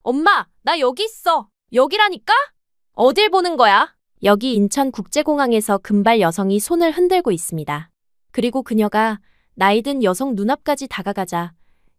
엄마, 나 여기 있어. 여기라니까? 어딜 보는 거야? 여기 인천국제공항에서 금발 여성이 손을 흔들고 있습니다. 그리고 그녀가 나이 든 여성 눈앞까지 다가가자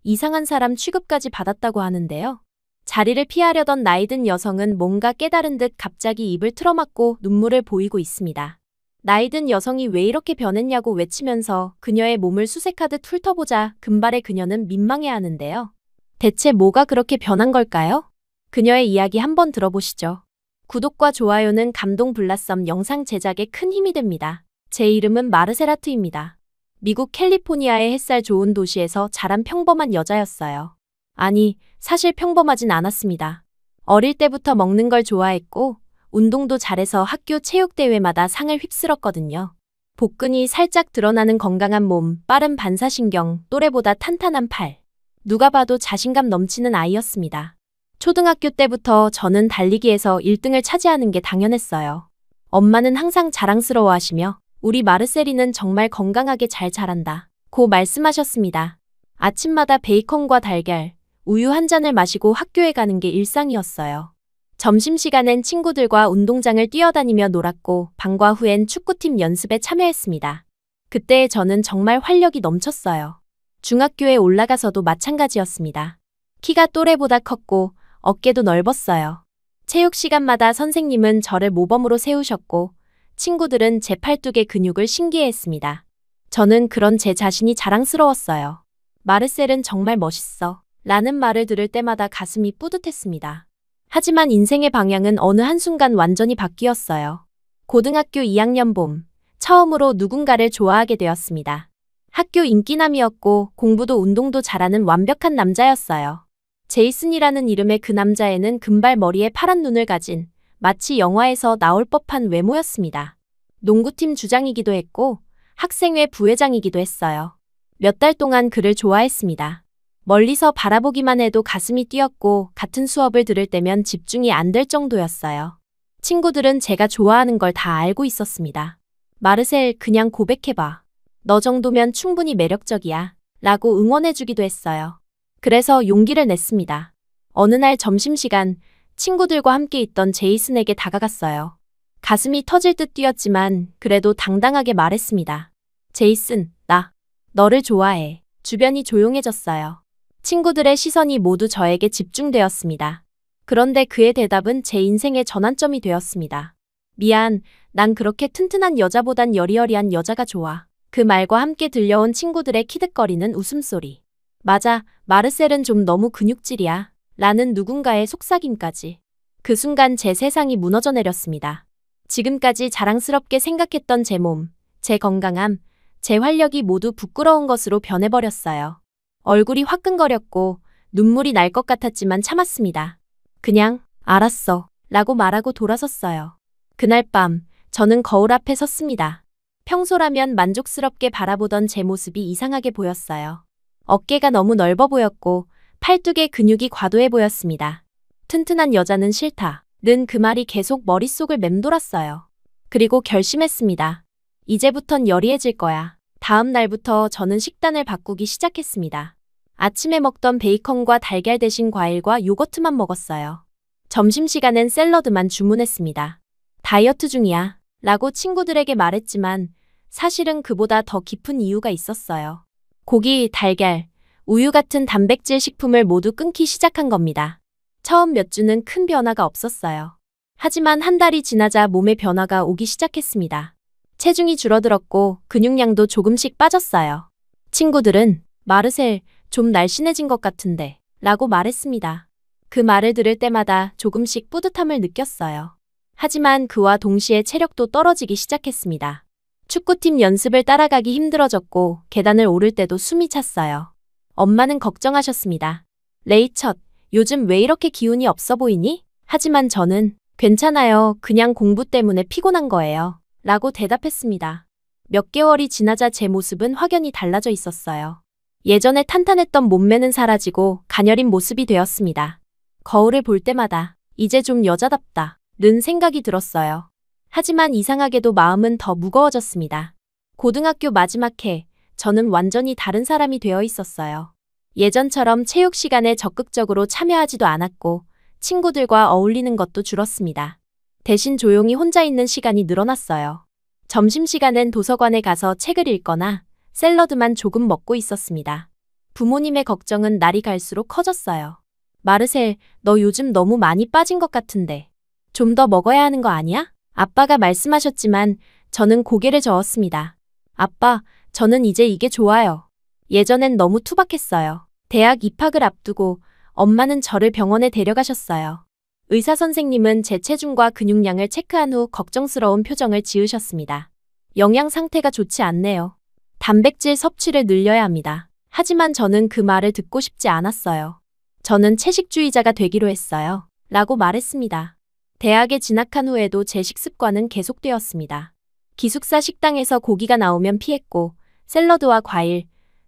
이상한 사람 취급까지 받았다고 하는데요. 자리를 피하려던 나이 든 여성은 뭔가 깨달은 듯 갑자기 입을 틀어막고 눈물을 보이고 있습니다. 나이 든 여성이 왜 이렇게 변했냐고 외치면서 그녀의 몸을 수색하듯 훑어보자 금발의 그녀는 민망해하는데요. 대체 뭐가 그렇게 변한 걸까요? 그녀의 이야기 한번 들어보시죠. 구독과 좋아요는 감동 블라썸 영상 제작에 큰 힘이 됩니다. 제 이름은 마르세라트입니다. 미국 캘리포니아의 햇살 좋은 도시에서 자란 평범한 여자였어요. 아니, 사실 평범하진 않았습니다. 어릴 때부터 먹는 걸 좋아했고 운동도 잘해서 학교 체육대회마다 상을 휩쓸었거든요. 복근이 살짝 드러나는 건강한 몸, 빠른 반사신경, 또래보다 탄탄한 팔. 누가 봐도 자신감 넘치는 아이였습니다. 초등학교 때부터 저는 달리기에서 1등을 차지하는 게 당연했어요. 엄마는 항상 자랑스러워하시며 우리 마르셀이는 정말 건강하게 잘 자란다 고 말씀하셨습니다. 아침마다 베이컨과 달걀, 우유 한 잔을 마시고 학교에 가는 게 일상이었어요. 점심시간엔 친구들과 운동장을 뛰어다니며 놀았고 방과 후엔 축구팀 연습에 참여했습니다. 그때 저는 정말 활력이 넘쳤어요. 중학교에 올라가서도 마찬가지였습니다. 키가 또래보다 컸고 어깨도 넓었어요. 체육 시간마다 선생님은 저를 모범으로 세우셨고 친구들은 제 팔뚝의 근육을 신기해했습니다. 저는 그런 제 자신이 자랑스러웠어요. 마르셀은 정말 멋있어 라는 말을 들을 때마다 가슴이 뿌듯했습니다. 하지만 인생의 방향은 어느 한순간 완전히 바뀌었어요. 고등학교 2학년 봄, 처음으로 누군가를 좋아하게 되었습니다. 학교 인기남이었고 공부도 운동도 잘하는 완벽한 남자였어요. 제이슨이라는 이름의 그 남자애는 금발 머리에 파란 눈을 가진 마치 영화에서 나올 법한 외모였습니다. 농구팀 주장이기도 했고 학생회 부회장이기도 했어요. 몇 달 동안 그를 좋아했습니다. 멀리서 바라보기만 해도 가슴이 뛰었고 같은 수업을 들을 때면 집중이 안 될 정도였어요. 친구들은 제가 좋아하는 걸 다 알고 있었습니다. 마르셀, 그냥 고백해봐. 너 정도면 충분히 매력적이야 라고 응원해주기도 했어요. 그래서 용기를 냈습니다. 어느 날 점심시간 친구들과 함께 있던 제이슨에게 다가갔어요. 가슴이 터질 듯 뛰었지만 그래도 당당하게 말했습니다. 제이슨, 나 너를 좋아해. 주변이 조용해졌어요. 친구들의 시선이 모두 저에게 집중되었습니다. 그런데 그의 대답은 제 인생의 전환점이 되었습니다. 미안, 난 그렇게 튼튼한 여자보단 여리여리한 여자가 좋아. 그 말과 함께 들려온 친구들의 키득거리는 웃음소리. 맞아, 마르셀은 좀 너무 근육질이야. 라는 누군가의 속삭임까지. 그 순간 제 세상이 무너져 내렸습니다. 지금까지 자랑스럽게 생각했던 제 몸, 제 건강함, 제 활력이 모두 부끄러운 것으로 변해버렸어요. 얼굴이 화끈거렸고 눈물이 날 것 같았지만 참았습니다. 그냥 알았어 라고 말하고 돌아섰어요. 그날 밤 저는 거울 앞에 섰습니다. 평소라면 만족스럽게 바라보던 제 모습이 이상하게 보였어요. 어깨가 너무 넓어 보였고 팔뚝의 근육이 과도해 보였습니다. 튼튼한 여자는 싫다 는 그 말이 계속 머릿속을 맴돌았어요. 그리고 결심했습니다. 이제부턴 여리해질 거야. 다음 날부터 저는 식단을 바꾸기 시작했습니다. 아침에 먹던 베이컨과 달걀 대신 과일과 요거트만 먹었어요. 점심시간엔 샐러드만 주문했습니다. 다이어트 중이야 라고 친구들에게 말했지만 사실은 그보다 더 깊은 이유가 있었어요. 고기, 달걀, 우유 같은 단백질 식품을 모두 끊기 시작한 겁니다. 처음 몇 주는 큰 변화가 없었어요. 하지만 한 달이 지나자 몸에 변화가 오기 시작했습니다. 체중이 줄어들었고 근육량도 조금씩 빠졌어요. 친구들은 마르셀, 좀 날씬해진 것 같은데 라고 말했습니다. 그 말을 들을 때마다 조금씩 뿌듯함을 느꼈어요. 하지만 그와 동시에 체력도 떨어지기 시작했습니다. 축구팀 연습을 따라가기 힘들어졌고 계단을 오를 때도 숨이 찼어요. 엄마는 걱정하셨습니다. 레이첫, 요즘 왜 이렇게 기운이 없어 보이니? 하지만 저는 괜찮아요. 그냥 공부 때문에 피곤한 거예요. 라고 대답했습니다. 몇 개월이 지나자 제 모습은 확연히 달라져 있었어요. 예전에 탄탄했던 몸매는 사라지고 가녀린 모습이 되었습니다. 거울을 볼 때마다 이제 좀 여자답다 는 생각이 들었어요. 하지만 이상하게도 마음은 더 무거워졌습니다. 고등학교 마지막 해, 저는 완전히 다른 사람이 되어 있었어요. 예전처럼 체육 시간에 적극적으로 참여하지도 않았고 친구들과 어울리는 것도 줄었습니다. 대신 조용히 혼자 있는 시간이 늘어났어요. 점심시간엔 도서관에 가서 책을 읽거나 샐러드만 조금 먹고 있었습니다. 부모님의 걱정은 날이 갈수록 커졌어요. 마르셀, 너 요즘 너무 많이 빠진 것 같은데. 좀 더 먹어야 하는 거 아니야? 아빠가 말씀하셨지만 저는 고개를 저었습니다. 아빠, 저는 이제 이게 좋아요. 예전엔 너무 투박했어요. 대학 입학을 앞두고 엄마는 저를 병원에 데려가셨어요. 의사 선생님은 제 체중과 근육량을 체크한 후 걱정스러운 표정을 지으셨습니다. 영양 상태가 좋지 않네요. 단백질 섭취를 늘려야 합니다. 하지만 저는 그 말을 듣고 싶지 않았어요. 저는 채식주의자가 되기로 했어요. 라고 말했습니다. 대학에 진학한 후에도 제 식습관은 계속되었습니다. 기숙사 식당에서 고기가 나오면 피했고 샐러드와 과일,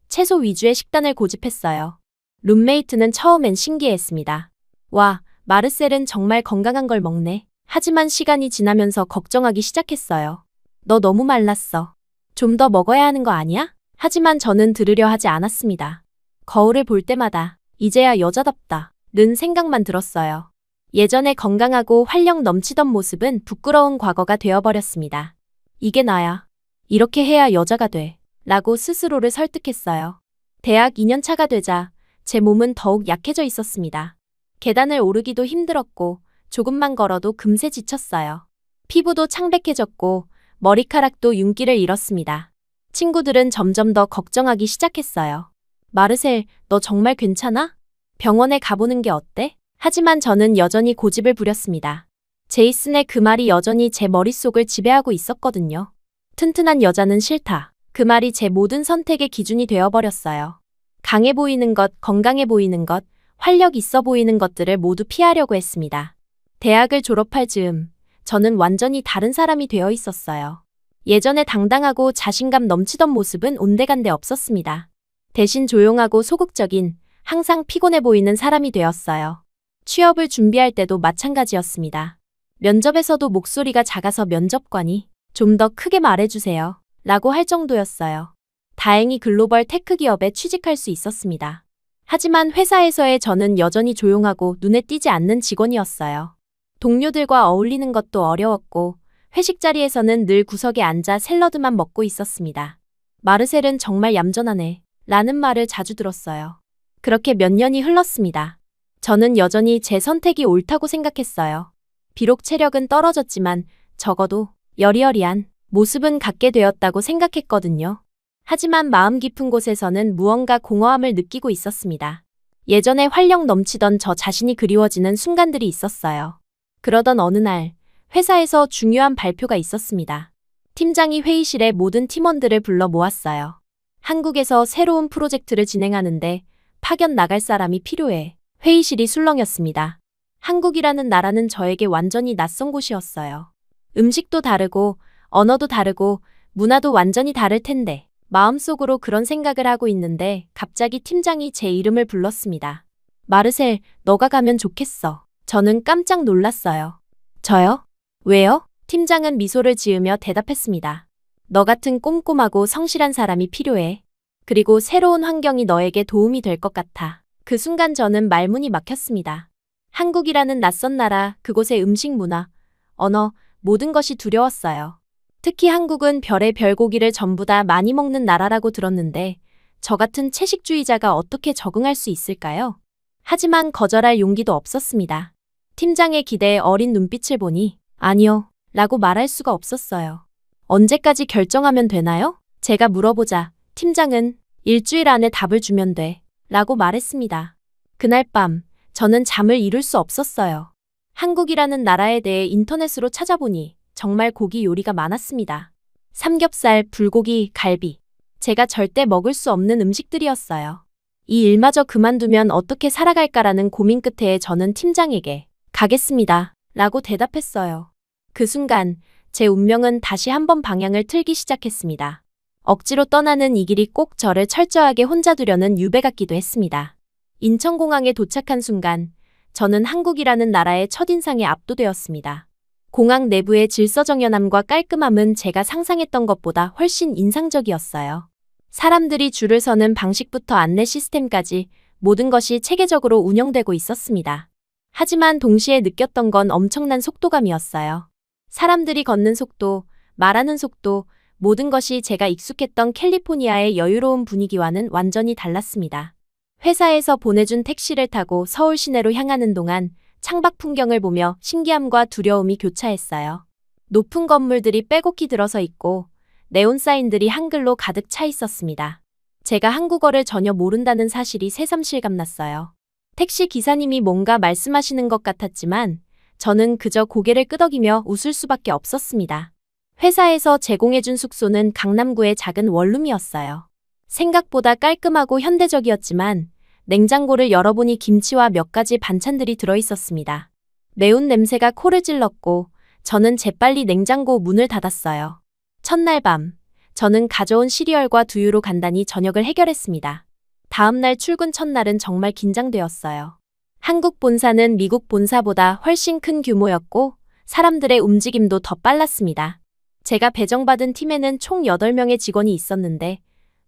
채소 위주의 식단을 고집했어요. 룸메이트는 처음엔 신기했습니다. 와, 마르셀은 정말 건강한 걸 먹네. 하지만 시간이 지나면서 걱정하기 시작했어요. 너 너무 말랐어. 좀 더 먹어야 하는 거 아니야? 하지만 저는 들으려 하지 않았습니다. 거울을 볼 때마다 이제야 여자답다 는 생각만 들었어요. 예전에 건강하고 활력 넘치던 모습은 부끄러운 과거가 되어버렸습니다. 이게 나야. 이렇게 해야 여자가 돼. 라고 스스로를 설득했어요. 대학 2년차가 되자 제 몸은 더욱 약해져 있었습니다. 계단을 오르기도 힘들었고 조금만 걸어도 금세 지쳤어요. 피부도 창백해졌고 머리카락도 윤기를 잃었습니다. 친구들은 점점 더 걱정하기 시작했어요. 마르셀, 너 정말 괜찮아? 병원에 가보는 게 어때? 하지만 저는 여전히 고집을 부렸습니다. 제이슨의 그 말이 여전히 제 머릿속을 지배하고 있었거든요. 튼튼한 여자는 싫다. 그 말이 제 모든 선택의 기준이 되어버렸어요. 강해 보이는 것, 건강해 보이는 것, 활력 있어 보이는 것들을 모두 피하려고 했습니다. 대학을 졸업할 즈음, 저는 완전히 다른 사람이 되어 있었어요. 예전에 당당하고 자신감 넘치던 모습은 온데간데 없었습니다. 대신 조용하고 소극적인, 항상 피곤해 보이는 사람이 되었어요. 취업을 준비할 때도 마찬가지였습니다. 면접에서도 목소리가 작아서 면접관이 좀 더 크게 말해주세요. 라고 할 정도였어요. 다행히 글로벌 테크 기업에 취직할 수 있었습니다. 하지만 회사에서의 저는 여전히 조용하고 눈에 띄지 않는 직원이었어요. 동료들과 어울리는 것도 어려웠고 회식 자리에서는 늘 구석에 앉아 샐러드만 먹고 있었습니다. 마르셀은 정말 얌전하네. 라는 말을 자주 들었어요. 그렇게 몇 년이 흘렀습니다. 저는 여전히 제 선택이 옳다고 생각했어요. 비록 체력은 떨어졌지만 적어도 여리여리한 모습은 갖게 되었다고 생각했거든요. 하지만 마음 깊은 곳에서는 무언가 공허함을 느끼고 있었습니다. 예전에 활력 넘치던 저 자신이 그리워지는 순간들이 있었어요. 그러던 어느 날 회사에서 중요한 발표가 있었습니다. 팀장이 회의실에 모든 팀원들을 불러 모았어요. 한국에서 새로운 프로젝트를 진행하는데 파견 나갈 사람이 필요해. 회의실이 술렁였습니다. 한국이라는 나라는 저에게 완전히 낯선 곳이었어요. 음식도 다르고 언어도 다르고 문화도 완전히 다를 텐데 마음속으로 그런 생각을 하고 있는데 갑자기 팀장이 제 이름을 불렀습니다. 마르셀, 너가 가면 좋겠어. 저는 깜짝 놀랐어요. 저요? 왜요? 팀장은 미소를 지으며 대답했습니다. 너 같은 꼼꼼하고 성실한 사람이 필요해. 그리고 새로운 환경이 너에게 도움이 될 것 같아. 그 순간 저는 말문이 막혔습니다. 한국이라는 낯선 나라, 그곳의 음식 문화, 언어, 모든 것이 두려웠어요. 특히 한국은 별의 별고기를 전부 다 많이 먹는 나라라고 들었는데 저 같은 채식주의자가 어떻게 적응할 수 있을까요? 하지만 거절할 용기도 없었습니다. 팀장의 기대에 어린 눈빛을 보니 아니요 라고 말할 수가 없었어요. 언제까지 결정하면 되나요? 제가 물어보자 팀장은 일주일 안에 답을 주면 돼 라고 말했습니다. 그날 밤 저는 잠을 이룰 수 없었어요. 한국이라는 나라에 대해 인터넷으로 찾아보니 정말 고기 요리가 많았습니다. 삼겹살, 불고기, 갈비. 제가 절대 먹을 수 없는 음식들이었어요. 이 일마저 그만두면 어떻게 살아갈까라는 고민 끝에 저는 팀장에게 가겠습니다. 라고 대답했어요. 그 순간 제 운명은 다시 한번 방향을 틀기 시작했습니다. 억지로 떠나는 이 길이 꼭 저를 철저하게 혼자 두려는 유배 같기도 했습니다. 인천공항에 도착한 순간 저는 한국이라는 나라의 첫인상에 압도되었습니다. 공항 내부의 질서정연함과 깔끔함은 제가 상상했던 것보다 훨씬 인상적이었어요. 사람들이 줄을 서는 방식부터 안내 시스템까지 모든 것이 체계적으로 운영되고 있었습니다. 하지만 동시에 느꼈던 건 엄청난 속도감이었어요. 사람들이 걷는 속도, 말하는 속도, 모든 것이 제가 익숙했던 캘리포니아의 여유로운 분위기와는 완전히 달랐습니다. 회사에서 보내준 택시를 타고 서울 시내로 향하는 동안 창밖 풍경을 보며 신기함과 두려움이 교차했어요. 높은 건물들이 빼곡히 들어서 있고 네온 사인들이 한글로 가득 차 있었습니다. 제가 한국어를 전혀 모른다는 사실이 새삼실감 났어요. 택시 기사님이 뭔가 말씀하시는 것 같았지만 저는 그저 고개를 끄덕이며 웃을 수밖에 없었습니다. 회사에서 제공해준 숙소는 강남구의 작은 원룸이었어요. 생각보다 깔끔하고 현대적이었지만 냉장고를 열어보니 김치와 몇 가지 반찬들이 들어있었습니다. 매운 냄새가 코를 찔렀고 저는 재빨리 냉장고 문을 닫았어요. 첫날 밤, 저는 가져온 시리얼과 두유로 간단히 저녁을 해결했습니다. 다음날 출근 첫날은 정말 긴장되었어요. 한국 본사는 미국 본사보다 훨씬 큰 규모였고 사람들의 움직임도 더 빨랐습니다. 제가 배정받은 팀에는 총 8명의 직원이 있었는데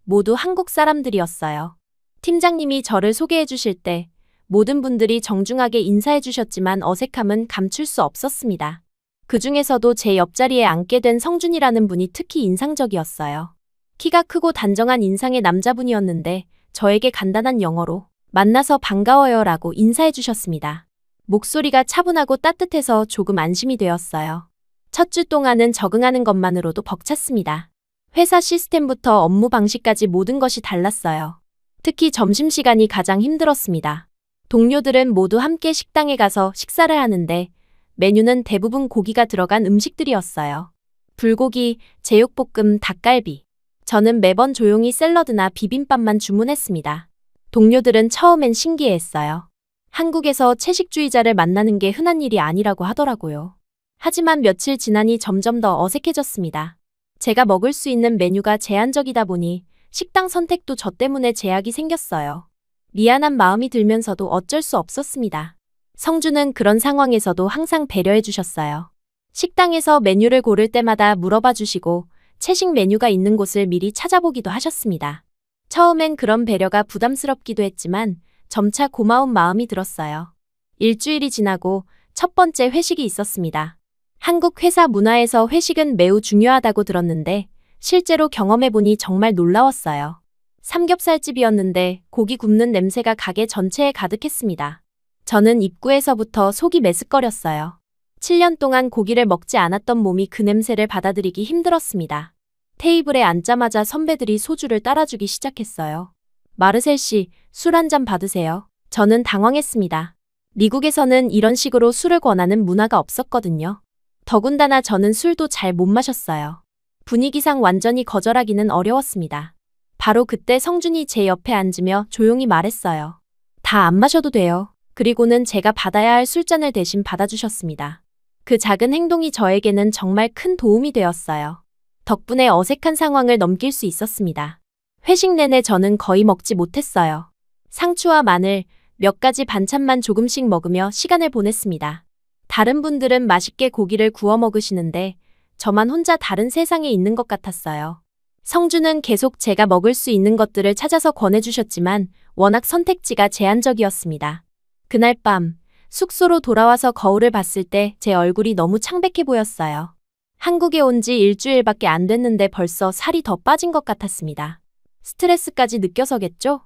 모두 한국 사람들이었어요. 팀장님이 저를 소개해 주실 때 모든 분들이 정중하게 인사해 주셨지만 어색함은 감출 수 없었습니다. 그 중에서도 제 옆자리에 앉게 된 성준이라는 분이 특히 인상적이었어요. 키가 크고 단정한 인상의 남자분이었는데 저에게 간단한 영어로 만나서 반가워요 라고 인사해 주셨습니다. 목소리가 차분하고 따뜻해서 조금 안심이 되었어요. 첫 주 동안은 적응하는 것만으로도 벅찼습니다. 회사 시스템부터 업무 방식까지 모든 것이 달랐어요. 특히 점심시간이 가장 힘들었습니다. 동료들은 모두 함께 식당에 가서 식사를 하는데 메뉴는 대부분 고기가 들어간 음식들이었어요. 불고기, 제육볶음, 닭갈비. 저는 매번 조용히 샐러드나 비빔밥만 주문했습니다. 동료들은 처음엔 신기해했어요. 한국에서 채식주의자를 만나는 게 흔한 일이 아니라고 하더라고요. 하지만 며칠 지나니 점점 더 어색해졌습니다. 제가 먹을 수 있는 메뉴가 제한적이다 보니 식당 선택도 저 때문에 제약이 생겼어요. 미안한 마음이 들면서도 어쩔 수 없었습니다. 성주는 그런 상황에서도 항상 배려해 주셨어요. 식당에서 메뉴를 고를 때마다 물어봐 주시고 채식 메뉴가 있는 곳을 미리 찾아보기도 하셨습니다. 처음엔 그런 배려가 부담스럽기도 했지만 점차 고마운 마음이 들었어요. 일주일이 지나고 첫 번째 회식이 있었습니다. 한국 회사 문화에서 회식은 매우 중요하다고 들었는데 실제로 경험해보니 정말 놀라웠어요. 삼겹살집이었는데 고기 굽는 냄새가 가게 전체에 가득했습니다. 저는 입구에서부터 속이 메스꺼렸어요. 7년 동안 고기를 먹지 않았던 몸이 그 냄새를 받아들이기 힘들었습니다. 테이블에 앉자마자 선배들이 소주를 따라주기 시작했어요. 마르셀 씨, 술 한 잔 받으세요. 저는 당황했습니다. 미국에서는 이런 식으로 술을 권하는 문화가 없었거든요. 더군다나 저는 술도 잘 못 마셨어요. 분위기상 완전히 거절하기는 어려웠습니다. 바로 그때 성준이 제 옆에 앉으며 조용히 말했어요. 다 안 마셔도 돼요. 그리고는 제가 받아야 할 술잔을 대신 받아주셨습니다. 그 작은 행동이 저에게는 정말 큰 도움이 되었어요. 덕분에 어색한 상황을 넘길 수 있었습니다. 회식 내내 저는 거의 먹지 못했어요. 상추와 마늘, 몇 가지 반찬만 조금씩 먹으며 시간을 보냈습니다. 다른 분들은 맛있게 고기를 구워 먹으시는데 저만 혼자 다른 세상에 있는 것 같았어요. 성주는 계속 제가 먹을 수 있는 것들을 찾아서 권해주셨지만 워낙 선택지가 제한적이었습니다. 그날 밤 숙소로 돌아와서 거울을 봤을 때 제 얼굴이 너무 창백해 보였어요. 한국에 온 지 일주일밖에 안 됐는데 벌써 살이 더 빠진 것 같았습니다. 스트레스까지 느껴서겠죠?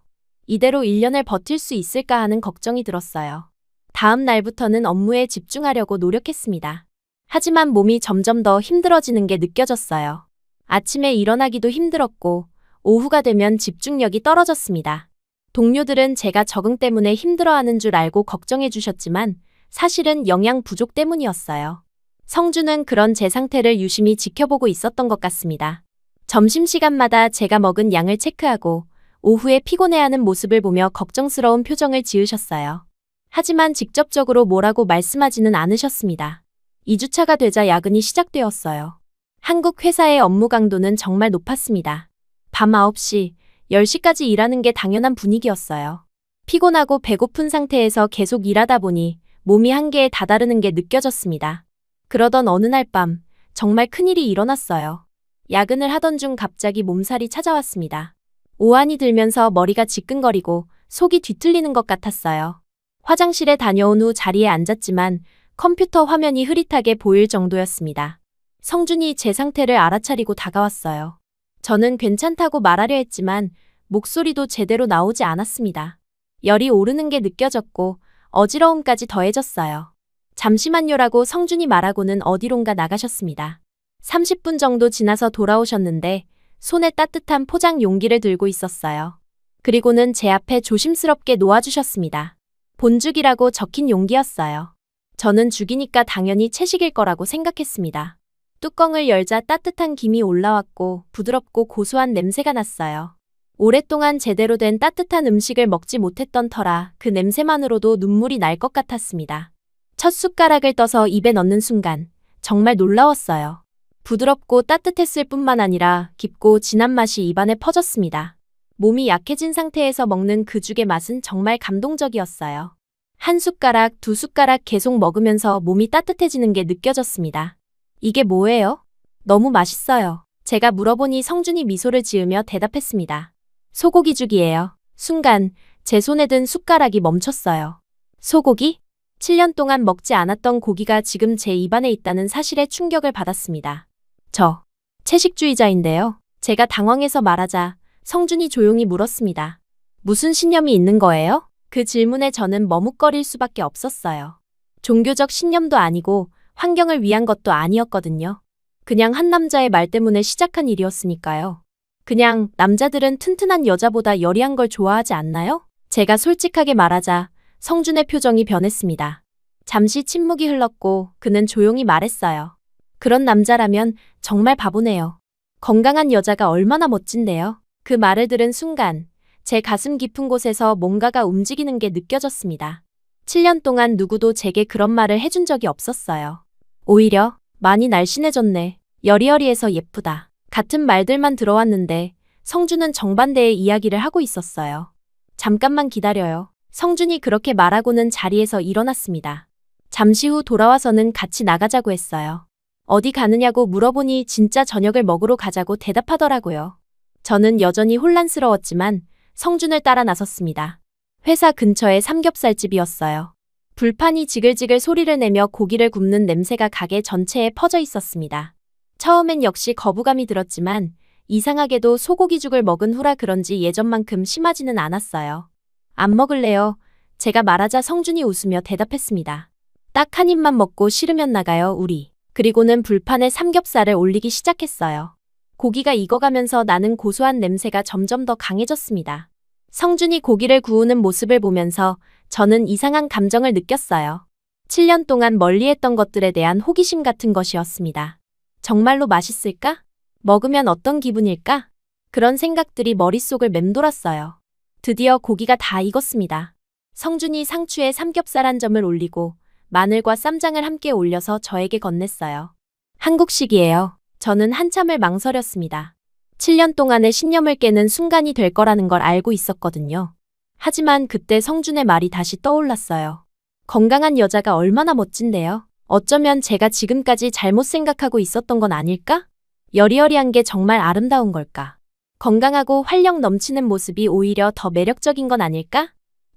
이대로 1년을 버틸 수 있을까 하는 걱정이 들었어요. 다음 날부터는 업무에 집중하려고 노력했습니다. 하지만 몸이 점점 더 힘들어지는 게 느껴졌어요. 아침에 일어나기도 힘들었고 오후가 되면 집중력이 떨어졌습니다. 동료들은 제가 적응 때문에 힘들어하는 줄 알고 걱정해 주셨지만 사실은 영양 부족 때문이었어요. 성주는 그런 제 상태를 유심히 지켜보고 있었던 것 같습니다. 점심시간마다 제가 먹은 양을 체크하고 오후에 피곤해하는 모습을 보며 걱정스러운 표정을 지으셨어요. 하지만 직접적으로 뭐라고 말씀하지는 않으셨습니다. 2주차가 되자 야근이 시작되었어요. 한국 회사의 업무 강도는 정말 높았습니다. 밤 9시, 10시까지 일하는 게 당연한 분위기였어요. 피곤하고 배고픈 상태에서 계속 일하다 보니 몸이 한계에 다다르는 게 느껴졌습니다. 그러던 어느 날 밤, 정말 큰일이 일어났어요. 야근을 하던 중 갑자기 몸살이 찾아왔습니다. 오한이 들면서 머리가 지끈거리고 속이 뒤틀리는 것 같았어요. 화장실에 다녀온 후 자리에 앉았지만 컴퓨터 화면이 흐릿하게 보일 정도였습니다. 성준이 제 상태를 알아차리고 다가왔어요. 저는 괜찮다고 말하려 했지만 목소리도 제대로 나오지 않았습니다. 열이 오르는 게 느껴졌고 어지러움까지 더해졌어요. 잠시만요라고 성준이 말하고는 어디론가 나가셨습니다. 30분 정도 지나서 돌아오셨는데 손에 따뜻한 포장 용기를 들고 있었어요. 그리고는 제 앞에 조심스럽게 놓아주셨습니다. 본죽이라고 적힌 용기였어요. 저는 죽이니까 당연히 채식일 거라고 생각했습니다. 뚜껑을 열자 따뜻한 김이 올라왔고 부드럽고 고소한 냄새가 났어요. 오랫동안 제대로 된 따뜻한 음식을 먹지 못했던 터라 그 냄새만으로도 눈물이 날 것 같았습니다. 첫 숟가락을 떠서 입에 넣는 순간 정말 놀라웠어요. 부드럽고 따뜻했을 뿐만 아니라 깊고 진한 맛이 입안에 퍼졌습니다. 몸이 약해진 상태에서 먹는 그 죽의 맛은 정말 감동적이었어요. 한 숟가락, 두 숟가락 계속 먹으면서 몸이 따뜻해지는 게 느껴졌습니다. 이게 뭐예요? 너무 맛있어요. 제가 물어보니 성준이 미소를 지으며 대답했습니다. 소고기죽이에요. 순간 제 손에 든 숟가락이 멈췄어요. 소고기? 7년 동안 먹지 않았던 고기가 지금 제 입안에 있다는 사실에 충격을 받았습니다. 저 채식주의자인데요. 제가 당황해서 말하자 성준이 조용히 물었습니다. 무슨 신념이 있는 거예요? 그 질문에 저는 머뭇거릴 수밖에 없었어요. 종교적 신념도 아니고 환경을 위한 것도 아니었거든요. 그냥 한 남자의 말 때문에 시작한 일이었으니까요. 그냥 남자들은 튼튼한 여자보다 여리한 걸 좋아하지 않나요? 제가 솔직하게 말하자 성준의 표정이 변했습니다. 잠시 침묵이 흘렀고 그는 조용히 말했어요. 그런 남자라면 정말 바보네요. 건강한 여자가 얼마나 멋진데요. 그 말을 들은 순간 제 가슴 깊은 곳에서 뭔가가 움직이는 게 느껴졌습니다. 7년 동안 누구도 제게 그런 말을 해준 적이 없었어요. 오히려 많이 날씬해졌네. 여리여리해서 예쁘다. 같은 말들만 들어왔는데 성준은 정반대의 이야기를 하고 있었어요. 잠깐만 기다려요. 성준이 그렇게 말하고는 자리에서 일어났습니다. 잠시 후 돌아와서는 같이 나가자고 했어요. 어디 가느냐고 물어보니 진짜 저녁을 먹으러 가자고 대답하더라고요. 저는 여전히 혼란스러웠지만 성준을 따라 나섰습니다. 회사 근처의 삼겹살집이었어요. 불판이 지글지글 소리를 내며 고기를 굽는 냄새가 가게 전체에 퍼져 있었습니다. 처음엔 역시 거부감이 들었지만 이상하게도 소고기죽을 먹은 후라 그런지 예전만큼 심하지는 않았어요. 안 먹을래요. 제가 말하자 성준이 웃으며 대답했습니다. 딱 한 입만 먹고 싫으면 나가요, 우리. 그리고는 불판에 삼겹살을 올리기 시작했어요. 고기가 익어가면서 나는 고소한 냄새가 점점 더 강해졌습니다. 성준이 고기를 구우는 모습을 보면서 저는 이상한 감정을 느꼈어요. 7년 동안 멀리했던 것들에 대한 호기심 같은 것이었습니다. 정말로 맛있을까? 먹으면 어떤 기분일까? 그런 생각들이 머릿속을 맴돌았어요. 드디어 고기가 다 익었습니다. 성준이 상추에 삼겹살 한 점을 올리고 마늘과 쌈장을 함께 올려서 저에게 건넸어요. 한국식이에요. 저는 한참을 망설였습니다. 7년 동안의 신념을 깨는 순간이 될 거라는 걸 알고 있었거든요. 하지만 그때 성준의 말이 다시 떠올랐어요. 건강한 여자가 얼마나 멋진데요. 어쩌면 제가 지금까지 잘못 생각하고 있었던 건 아닐까? 여리여리한 게 정말 아름다운 걸까? 건강하고 활력 넘치는 모습이 오히려 더 매력적인 건 아닐까?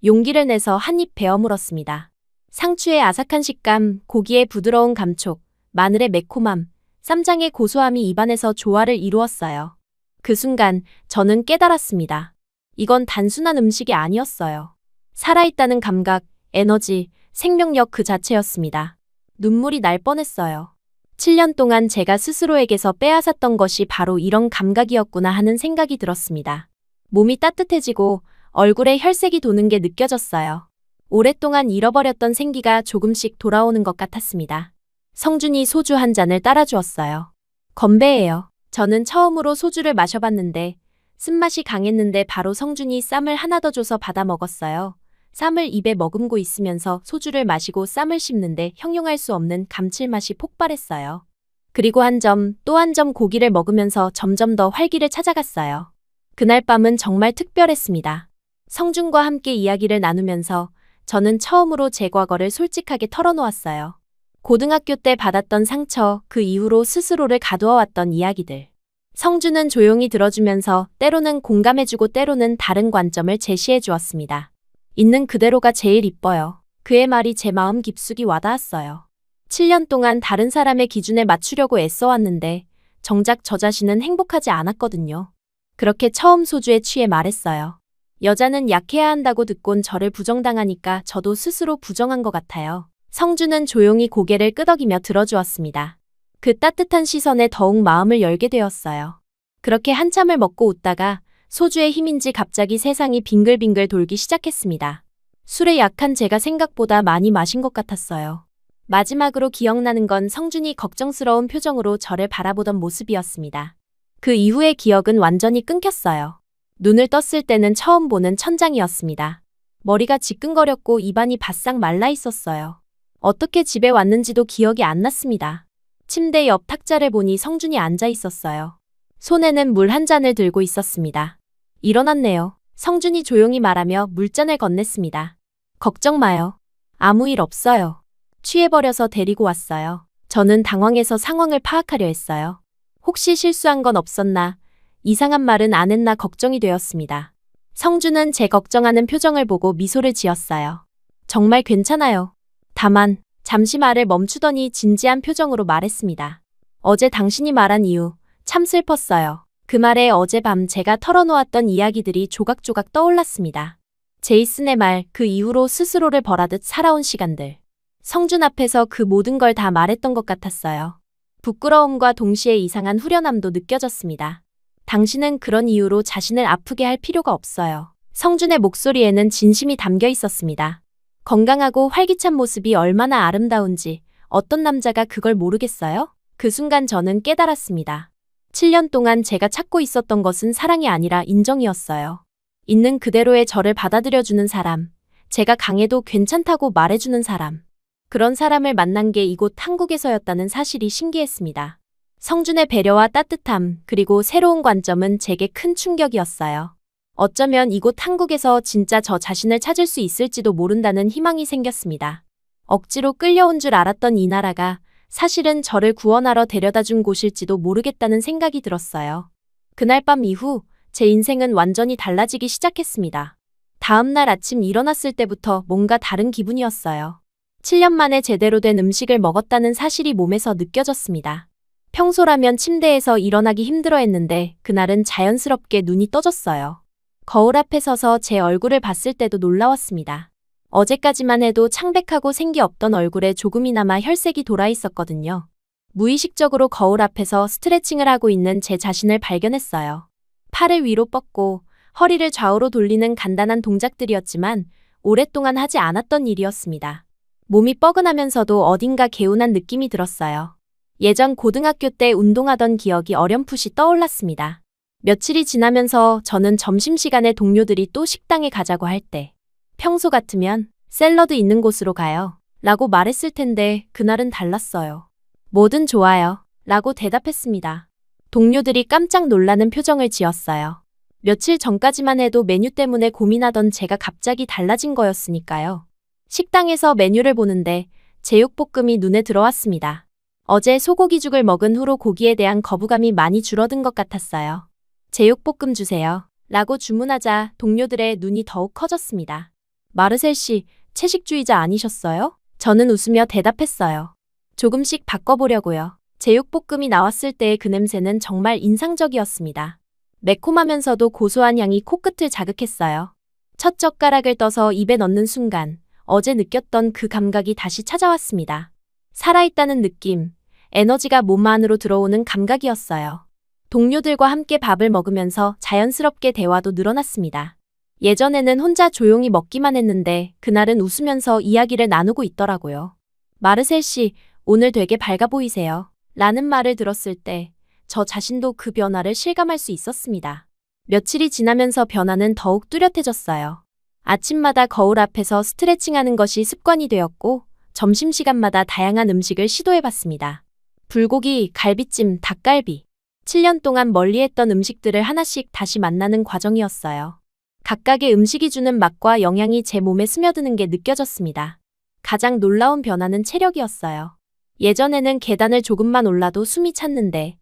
용기를 내서 한 입 베어 물었습니다. 상추의 아삭한 식감, 고기의 부드러운 감촉, 마늘의 매콤함, 쌈장의 고소함이 입안에서 조화를 이루었어요. 그 순간 저는 깨달았습니다. 이건 단순한 음식이 아니었어요. 살아있다는 감각, 에너지, 생명력 그 자체였습니다. 눈물이 날 뻔했어요. 7년 동안 제가 스스로에게서 빼앗았던 것이 바로 이런 감각이었구나 하는 생각이 들었습니다. 몸이 따뜻해지고 얼굴에 혈색이 도는 게 느껴졌어요. 오랫동안 잃어버렸던 생기가 조금씩 돌아오는 것 같았습니다. 성준이 소주 한 잔을 따라주었어요. 건배예요. 저는 처음으로 소주를 마셔봤는데 쓴맛이 강했는데 바로 성준이 쌈을 하나 더 줘서 받아 먹었어요. 쌈을 입에 머금고 있으면서 소주를 마시고 쌈을 씹는데 형용할 수 없는 감칠맛이 폭발했어요. 그리고 한 점, 또 한 점 고기를 먹으면서 점점 더 활기를 찾아갔어요. 그날 밤은 정말 특별했습니다. 성준과 함께 이야기를 나누면서 저는 처음으로 제 과거를 솔직하게 털어놓았어요. 고등학교 때 받았던 상처, 그 이후로 스스로를 가두어왔던 이야기들. 성준은 조용히 들어주면서 때로는 공감해주고 때로는 다른 관점을 제시해 주었습니다. 있는 그대로가 제일 이뻐요. 그의 말이 제 마음 깊숙이 와닿았어요. 7년 동안 다른 사람의 기준에 맞추려고 애써왔는데 정작 저 자신은 행복하지 않았거든요. 그렇게 처음 소주에 취해 말했어요. 여자는 약해야 한다고 듣곤 저를 부정당하니까 저도 스스로 부정한 것 같아요. 성주는 조용히 고개를 끄덕이며 들어주었습니다. 그 따뜻한 시선에 더욱 마음을 열게 되었어요. 그렇게 한참을 먹고 웃다가 소주의 힘인지 갑자기 세상이 빙글빙글 돌기 시작했습니다. 술에 약한 제가 생각보다 많이 마신 것 같았어요. 마지막으로 기억나는 건 성준이 걱정스러운 표정으로 저를 바라보던 모습이었습니다. 그 이후의 기억은 완전히 끊겼어요. 눈을 떴을 때는 처음 보는 천장이었습니다. 머리가 지끈거렸고 입안이 바싹 말라 있었어요. 어떻게 집에 왔는지도 기억이 안 났습니다. 침대 옆 탁자를 보니 성준이 앉아 있었어요. 손에는 물 한 잔을 들고 있었습니다. 일어났네요. 성준이 조용히 말하며 물잔을 건넸습니다. 걱정 마요. 아무 일 없어요. 취해버려서 데리고 왔어요. 저는 당황해서 상황을 파악하려 했어요. 혹시 실수한 건 없었나, 이상한 말은 안 했나 걱정이 되었습니다. 성준은 제 걱정하는 표정을 보고 미소를 지었어요. 정말 괜찮아요. 다만 잠시 말을 멈추더니 진지한 표정으로 말했습니다. 어제 당신이 말한 이유 참 슬펐어요. 그 말에 어젯밤 제가 털어놓았던 이야기들이 조각조각 떠올랐습니다. 제이슨의 말, 그 이후로 스스로를 벌하듯 살아온 시간들. 성준 앞에서 그 모든 걸 다 말했던 것 같았어요. 부끄러움과 동시에 이상한 후련함도 느껴졌습니다. 당신은 그런 이유로 자신을 아프게 할 필요가 없어요. 성준의 목소리에는 진심이 담겨 있었습니다. 건강하고 활기찬 모습이 얼마나 아름다운지 어떤 남자가 그걸 모르겠어요? 그 순간 저는 깨달았습니다. 7년 동안 제가 찾고 있었던 것은 사랑이 아니라 인정이었어요. 있는 그대로의 저를 받아들여주는 사람, 제가 강해도 괜찮다고 말해주는 사람. 그런 사람을 만난 게 이곳 한국에서였다는 사실이 신기했습니다. 성준의 배려와 따뜻함, 그리고 새로운 관점은 제게 큰 충격이었어요. 어쩌면 이곳 한국에서 진짜 저 자신을 찾을 수 있을지도 모른다는 희망이 생겼습니다. 억지로 끌려온 줄 알았던 이 나라가 사실은 저를 구원하러 데려다 준 곳일지도 모르겠다는 생각이 들었어요. 그날 밤 이후 제 인생은 완전히 달라지기 시작했습니다. 다음 날 아침 일어났을 때부터 뭔가 다른 기분이었어요. 7년 만에 제대로 된 음식을 먹었다는 사실이 몸에서 느껴졌습니다. 평소라면 침대에서 일어나기 힘들어했는데 그날은 자연스럽게 눈이 떠졌어요. 거울 앞에 서서 제 얼굴을 봤을 때도 놀라웠습니다. 어제까지만 해도 창백하고 생기 없던 얼굴에 조금이나마 혈색이 돌아 있었거든요. 무의식적으로 거울 앞에서 스트레칭을 하고 있는 제 자신을 발견했어요. 팔을 위로 뻗고 허리를 좌우로 돌리는 간단한 동작들이었지만 오랫동안 하지 않았던 일이었습니다. 몸이 뻐근하면서도 어딘가 개운한 느낌이 들었어요. 예전 고등학교 때 운동하던 기억이 어렴풋이 떠올랐습니다. 며칠이 지나면서 저는 점심시간에 동료들이 또 식당에 가자고 할 때 평소 같으면 샐러드 있는 곳으로 가요 라고 말했을 텐데 그날은 달랐어요. 뭐든 좋아요 라고 대답했습니다. 동료들이 깜짝 놀라는 표정을 지었어요. 며칠 전까지만 해도 메뉴 때문에 고민하던 제가 갑자기 달라진 거였으니까요. 식당에서 메뉴를 보는데 제육볶음이 눈에 들어왔습니다. 어제 소고기죽을 먹은 후로 고기에 대한 거부감이 많이 줄어든 것 같았어요. 제육볶음 주세요 라고 주문하자 동료들의 눈이 더욱 커졌습니다. 마르셀 씨, 채식주의자 아니셨어요? 저는 웃으며 대답했어요. 조금씩 바꿔보려고요. 제육볶음이 나왔을 때의 그 냄새는 정말 인상적이었습니다. 매콤하면서도 고소한 향이 코끝을 자극했어요. 첫 젓가락을 떠서 입에 넣는 순간 어제 느꼈던 그 감각이 다시 찾아왔습니다. 살아있다는 느낌, 에너지가 몸 안으로 들어오는 감각이었어요. 동료들과 함께 밥을 먹으면서 자연스럽게 대화도 늘어났습니다. 예전에는 혼자 조용히 먹기만 했는데 그날은 웃으면서 이야기를 나누고 있더라고요. 마르셀 씨, 오늘 되게 밝아 보이세요. 라는 말을 들었을 때 저 자신도 그 변화를 실감할 수 있었습니다. 며칠이 지나면서 변화는 더욱 뚜렷해졌어요. 아침마다 거울 앞에서 스트레칭하는 것이 습관이 되었고 점심시간마다 다양한 음식을 시도해봤습니다. 불고기, 갈비찜, 닭갈비. 7년 동안 멀리했던 음식들을 하나씩 다시 만나는 과정이었어요. 각각의 음식이 주는 맛과 영양이 제 몸에 스며드는 게 느껴졌습니다. 가장 놀라운 변화는 체력이었어요. 예전에는 계단을 조금만 올라도 숨이 찼는데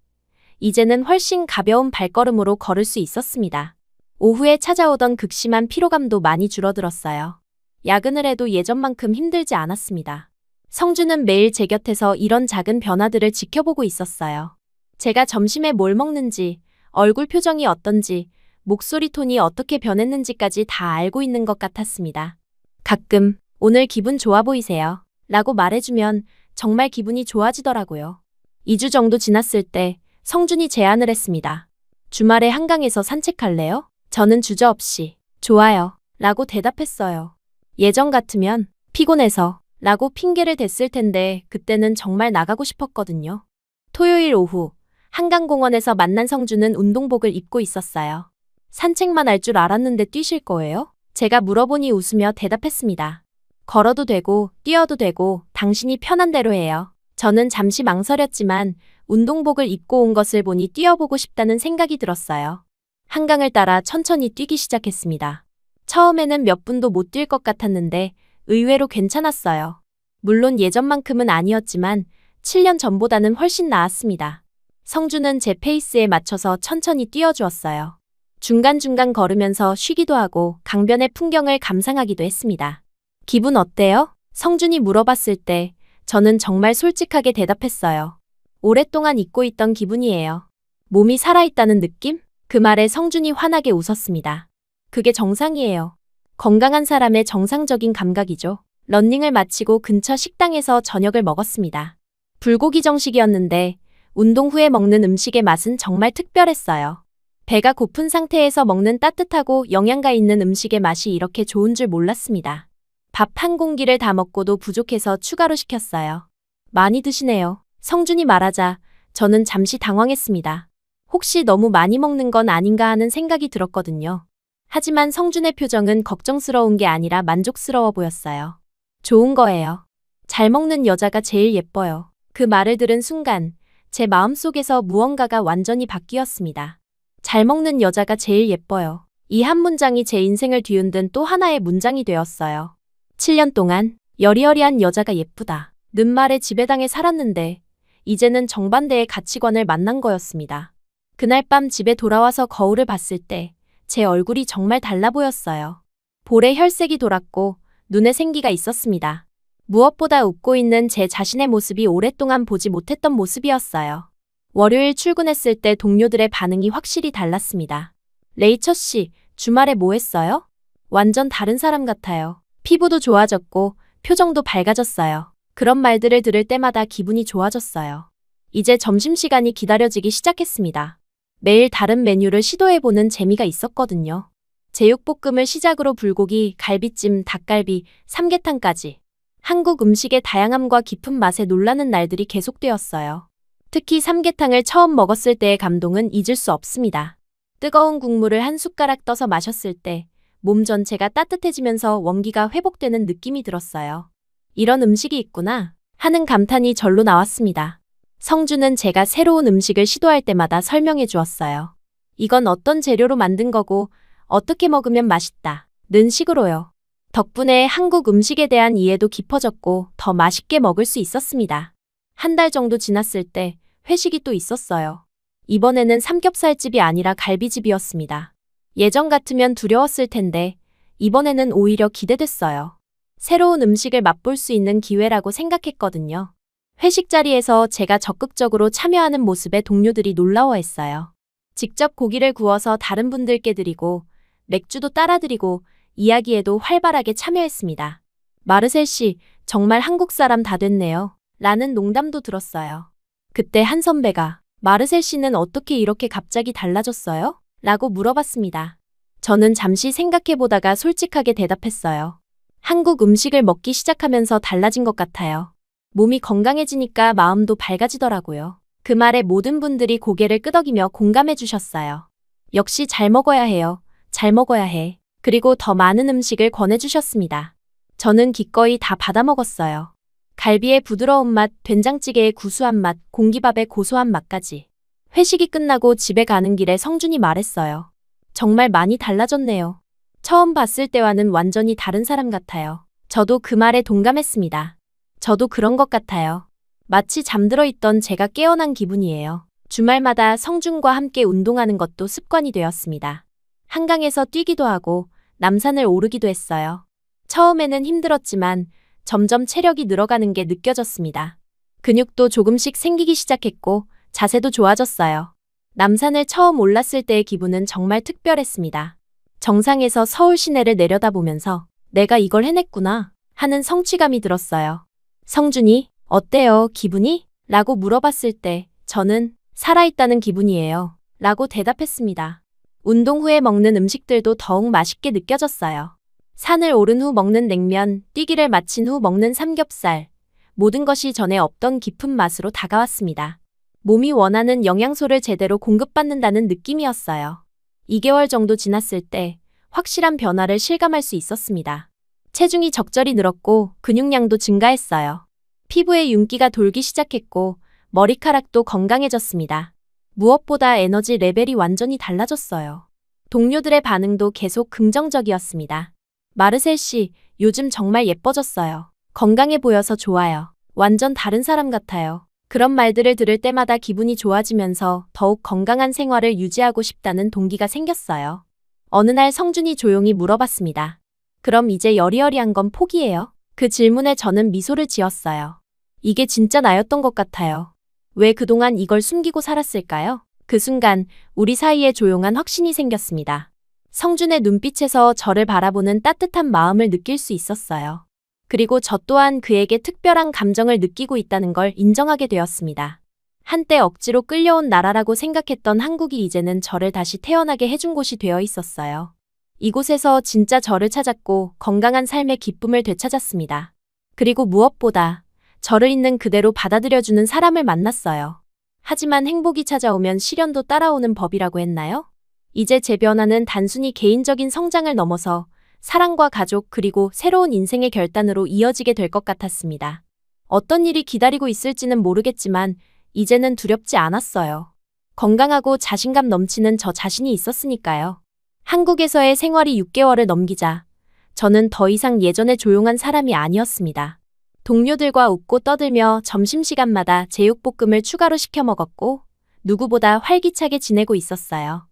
이제는 훨씬 가벼운 발걸음으로 걸을 수 있었습니다. 오후에 찾아오던 극심한 피로감도 많이 줄어들었어요. 야근을 해도 예전만큼 힘들지 않았습니다. 성주는 매일 제 곁에서 이런 작은 변화들을 지켜보고 있었어요. 제가 점심에 뭘 먹는지, 얼굴 표정이 어떤지, 목소리 톤이 어떻게 변했는지까지 다 알고 있는 것 같았습니다. 가끔 오늘 기분 좋아 보이세요? 라고 말해주면 정말 기분이 좋아지더라고요. 2주 정도 지났을 때 성준이 제안을 했습니다. 주말에 한강에서 산책할래요? 저는 주저없이 좋아요 라고 대답했어요. 예전 같으면 피곤해서 라고 핑계를 댔을 텐데 그때는 정말 나가고 싶었거든요. 토요일 오후 한강공원에서 만난 성준은 운동복을 입고 있었어요. 산책만 할 줄 알았는데 뛰실 거예요? 제가 물어보니 웃으며 대답했습니다. 걸어도 되고 뛰어도 되고 당신이 편한 대로 해요. 저는 잠시 망설였지만 운동복을 입고 온 것을 보니 뛰어보고 싶다는 생각이 들었어요. 한강을 따라 천천히 뛰기 시작했습니다. 처음에는 몇 분도 못 뛸 것 같았는데 의외로 괜찮았어요. 물론 예전만큼은 아니었지만 7년 전보다는 훨씬 나았습니다. 성주는 제 페이스에 맞춰서 천천히 뛰어주었어요. 중간중간 걸으면서 쉬기도 하고 강변의 풍경을 감상하기도 했습니다. 기분 어때요? 성준이 물어봤을 때 저는 정말 솔직하게 대답했어요. 오랫동안 잊고 있던 기분이에요. 몸이 살아있다는 느낌? 그 말에 성준이 환하게 웃었습니다. 그게 정상이에요. 건강한 사람의 정상적인 감각이죠. 러닝을 마치고 근처 식당에서 저녁을 먹었습니다. 불고기 정식이었는데 운동 후에 먹는 음식의 맛은 정말 특별했어요. 배가 고픈 상태에서 먹는 따뜻하고 영양가 있는 음식의 맛이 이렇게 좋은 줄 몰랐습니다. 밥 한 공기를 다 먹고도 부족해서 추가로 시켰어요. 많이 드시네요. 성준이 말하자 저는 잠시 당황했습니다. 혹시 너무 많이 먹는 건 아닌가 하는 생각이 들었거든요. 하지만 성준의 표정은 걱정스러운 게 아니라 만족스러워 보였어요. 좋은 거예요. 잘 먹는 여자가 제일 예뻐요. 그 말을 들은 순간 제 마음속에서 무언가가 완전히 바뀌었습니다. 잘 먹는 여자가 제일 예뻐요. 이 한 문장이 제 인생을 뒤흔든 또 하나의 문장이 되었어요. 7년 동안 여리여리한 여자가 예쁘다. 는 말에 지배당해 살았는데 이제는 정반대의 가치관을 만난 거였습니다. 그날 밤 집에 돌아와서 거울을 봤을 때 제 얼굴이 정말 달라 보였어요. 볼에 혈색이 돌았고 눈에 생기가 있었습니다. 무엇보다 웃고 있는 제 자신의 모습이 오랫동안 보지 못했던 모습이었어요. 월요일 출근했을 때 동료들의 반응이 확실히 달랐습니다. 레이처 씨, 주말에 뭐 했어요? 완전 다른 사람 같아요. 피부도 좋아졌고 표정도 밝아졌어요. 그런 말들을 들을 때마다 기분이 좋아졌어요. 이제 점심시간이 기다려지기 시작했습니다. 매일 다른 메뉴를 시도해보는 재미가 있었거든요. 제육볶음을 시작으로 불고기, 갈비찜, 닭갈비, 삼계탕까지. 한국 음식의 다양함과 깊은 맛에 놀라는 날들이 계속되었어요. 특히 삼계탕을 처음 먹었을 때의 감동은 잊을 수 없습니다. 뜨거운 국물을 한 숟가락 떠서 마셨을 때 몸 전체가 따뜻해지면서 원기가 회복되는 느낌이 들었어요. 이런 음식이 있구나 하는 감탄이 절로 나왔습니다. 성주는 제가 새로운 음식을 시도할 때마다 설명해 주었어요. 이건 어떤 재료로 만든 거고 어떻게 먹으면 맛있다 는 식으로요. 덕분에 한국 음식에 대한 이해도 깊어졌고 더 맛있게 먹을 수 있었습니다. 한 달 정도 지났을 때 회식이 또 있었어요. 이번에는 삼겹살집이 아니라 갈비집이었습니다. 예전 같으면 두려웠을 텐데 이번에는 오히려 기대됐어요. 새로운 음식을 맛볼 수 있는 기회라고 생각했거든요. 회식 자리에서 제가 적극적으로 참여하는 모습에 동료들이 놀라워했어요. 직접 고기를 구워서 다른 분들께 드리고 맥주도 따라 드리고 이야기에도 활발하게 참여했습니다. 마르셀 씨, 정말 한국 사람 다 됐네요. 라는 농담도 들었어요. 그때 한 선배가 마르셀 씨는 어떻게 이렇게 갑자기 달라졌어요? 라고 물어봤습니다. 저는 잠시 생각해보다가 솔직하게 대답했어요. 한국 음식을 먹기 시작하면서 달라진 것 같아요. 몸이 건강해지니까 마음도 밝아지더라고요. 그 말에 모든 분들이 고개를 끄덕이며 공감해 주셨어요. 역시 잘 먹어야 해요. 잘 먹어야 해. 그리고 더 많은 음식을 권해주셨습니다. 저는 기꺼이 다 받아 먹었어요. 갈비의 부드러운 맛, 된장찌개의 구수한 맛, 공기밥의 고소한 맛까지. 회식이 끝나고 집에 가는 길에 성준이 말했어요. 정말 많이 달라졌네요. 처음 봤을 때와는 완전히 다른 사람 같아요. 저도 그 말에 동감했습니다. 저도 그런 것 같아요. 마치 잠들어 있던 제가 깨어난 기분이에요. 주말마다 성준과 함께 운동하는 것도 습관이 되었습니다. 한강에서 뛰기도 하고 남산을 오르기도 했어요. 처음에는 힘들었지만 점점 체력이 늘어가는 게 느껴졌습니다. 근육도 조금씩 생기기 시작했고 자세도 좋아졌어요. 남산을 처음 올랐을 때의 기분은 정말 특별했습니다. 정상에서 서울 시내를 내려다보면서 내가 이걸 해냈구나 하는 성취감이 들었어요. 성준이, 어때요, 기분이? 라고 물어봤을 때 저는 살아있다는 기분이에요. 라고 대답했습니다. 운동 후에 먹는 음식들도 더욱 맛있게 느껴졌어요. 산을 오른 후 먹는 냉면, 뛰기를 마친 후 먹는 삼겹살. 모든 것이 전에 없던 깊은 맛으로 다가왔습니다. 몸이 원하는 영양소를 제대로 공급받는다는 느낌이었어요. 2개월 정도 지났을 때 확실한 변화를 실감할 수 있었습니다. 체중이 적절히 늘었고 근육량도 증가했어요. 피부에 윤기가 돌기 시작했고 머리카락도 건강해졌습니다. 무엇보다 에너지 레벨이 완전히 달라졌어요. 동료들의 반응도 계속 긍정적이었습니다. 마르셀 씨, 요즘 정말 예뻐졌어요. 건강해 보여서 좋아요. 완전 다른 사람 같아요. 그런 말들을 들을 때마다 기분이 좋아지면서 더욱 건강한 생활을 유지하고 싶다는 동기가 생겼어요. 어느 날 성준이 조용히 물어봤습니다. 그럼 이제 여리여리한 건 포기해요? 그 질문에 저는 미소를 지었어요. 이게 진짜 나였던 것 같아요. 왜 그동안 이걸 숨기고 살았을까요? 그 순간 우리 사이에 조용한 확신이 생겼습니다. 성준의 눈빛에서 저를 바라보는 따뜻한 마음을 느낄 수 있었어요. 그리고 저 또한 그에게 특별한 감정을 느끼고 있다는 걸 인정하게 되었습니다. 한때 억지로 끌려온 나라라고 생각했던 한국이 이제는 저를 다시 태어나게 해준 곳이 되어 있었어요. 이곳에서 진짜 저를 찾았고 건강한 삶의 기쁨을 되찾았습니다. 그리고 무엇보다 저를 있는 그대로 받아들여주는 사람을 만났어요. 하지만 행복이 찾아오면 시련도 따라오는 법이라고 했나요? 이제 제 변화는 단순히 개인적인 성장을 넘어서 사랑과 가족 그리고 새로운 인생의 결단으로 이어지게 될 것 같았습니다. 어떤 일이 기다리고 있을지는 모르겠지만 이제는 두렵지 않았어요. 건강하고 자신감 넘치는 저 자신이 있었으니까요. 한국에서의 생활이 6개월을 넘기자 저는 더 이상 예전의 조용한 사람이 아니었습니다. 동료들과 웃고 떠들며 점심시간마다 제육볶음을 추가로 시켜 먹었고 누구보다 활기차게 지내고 있었어요.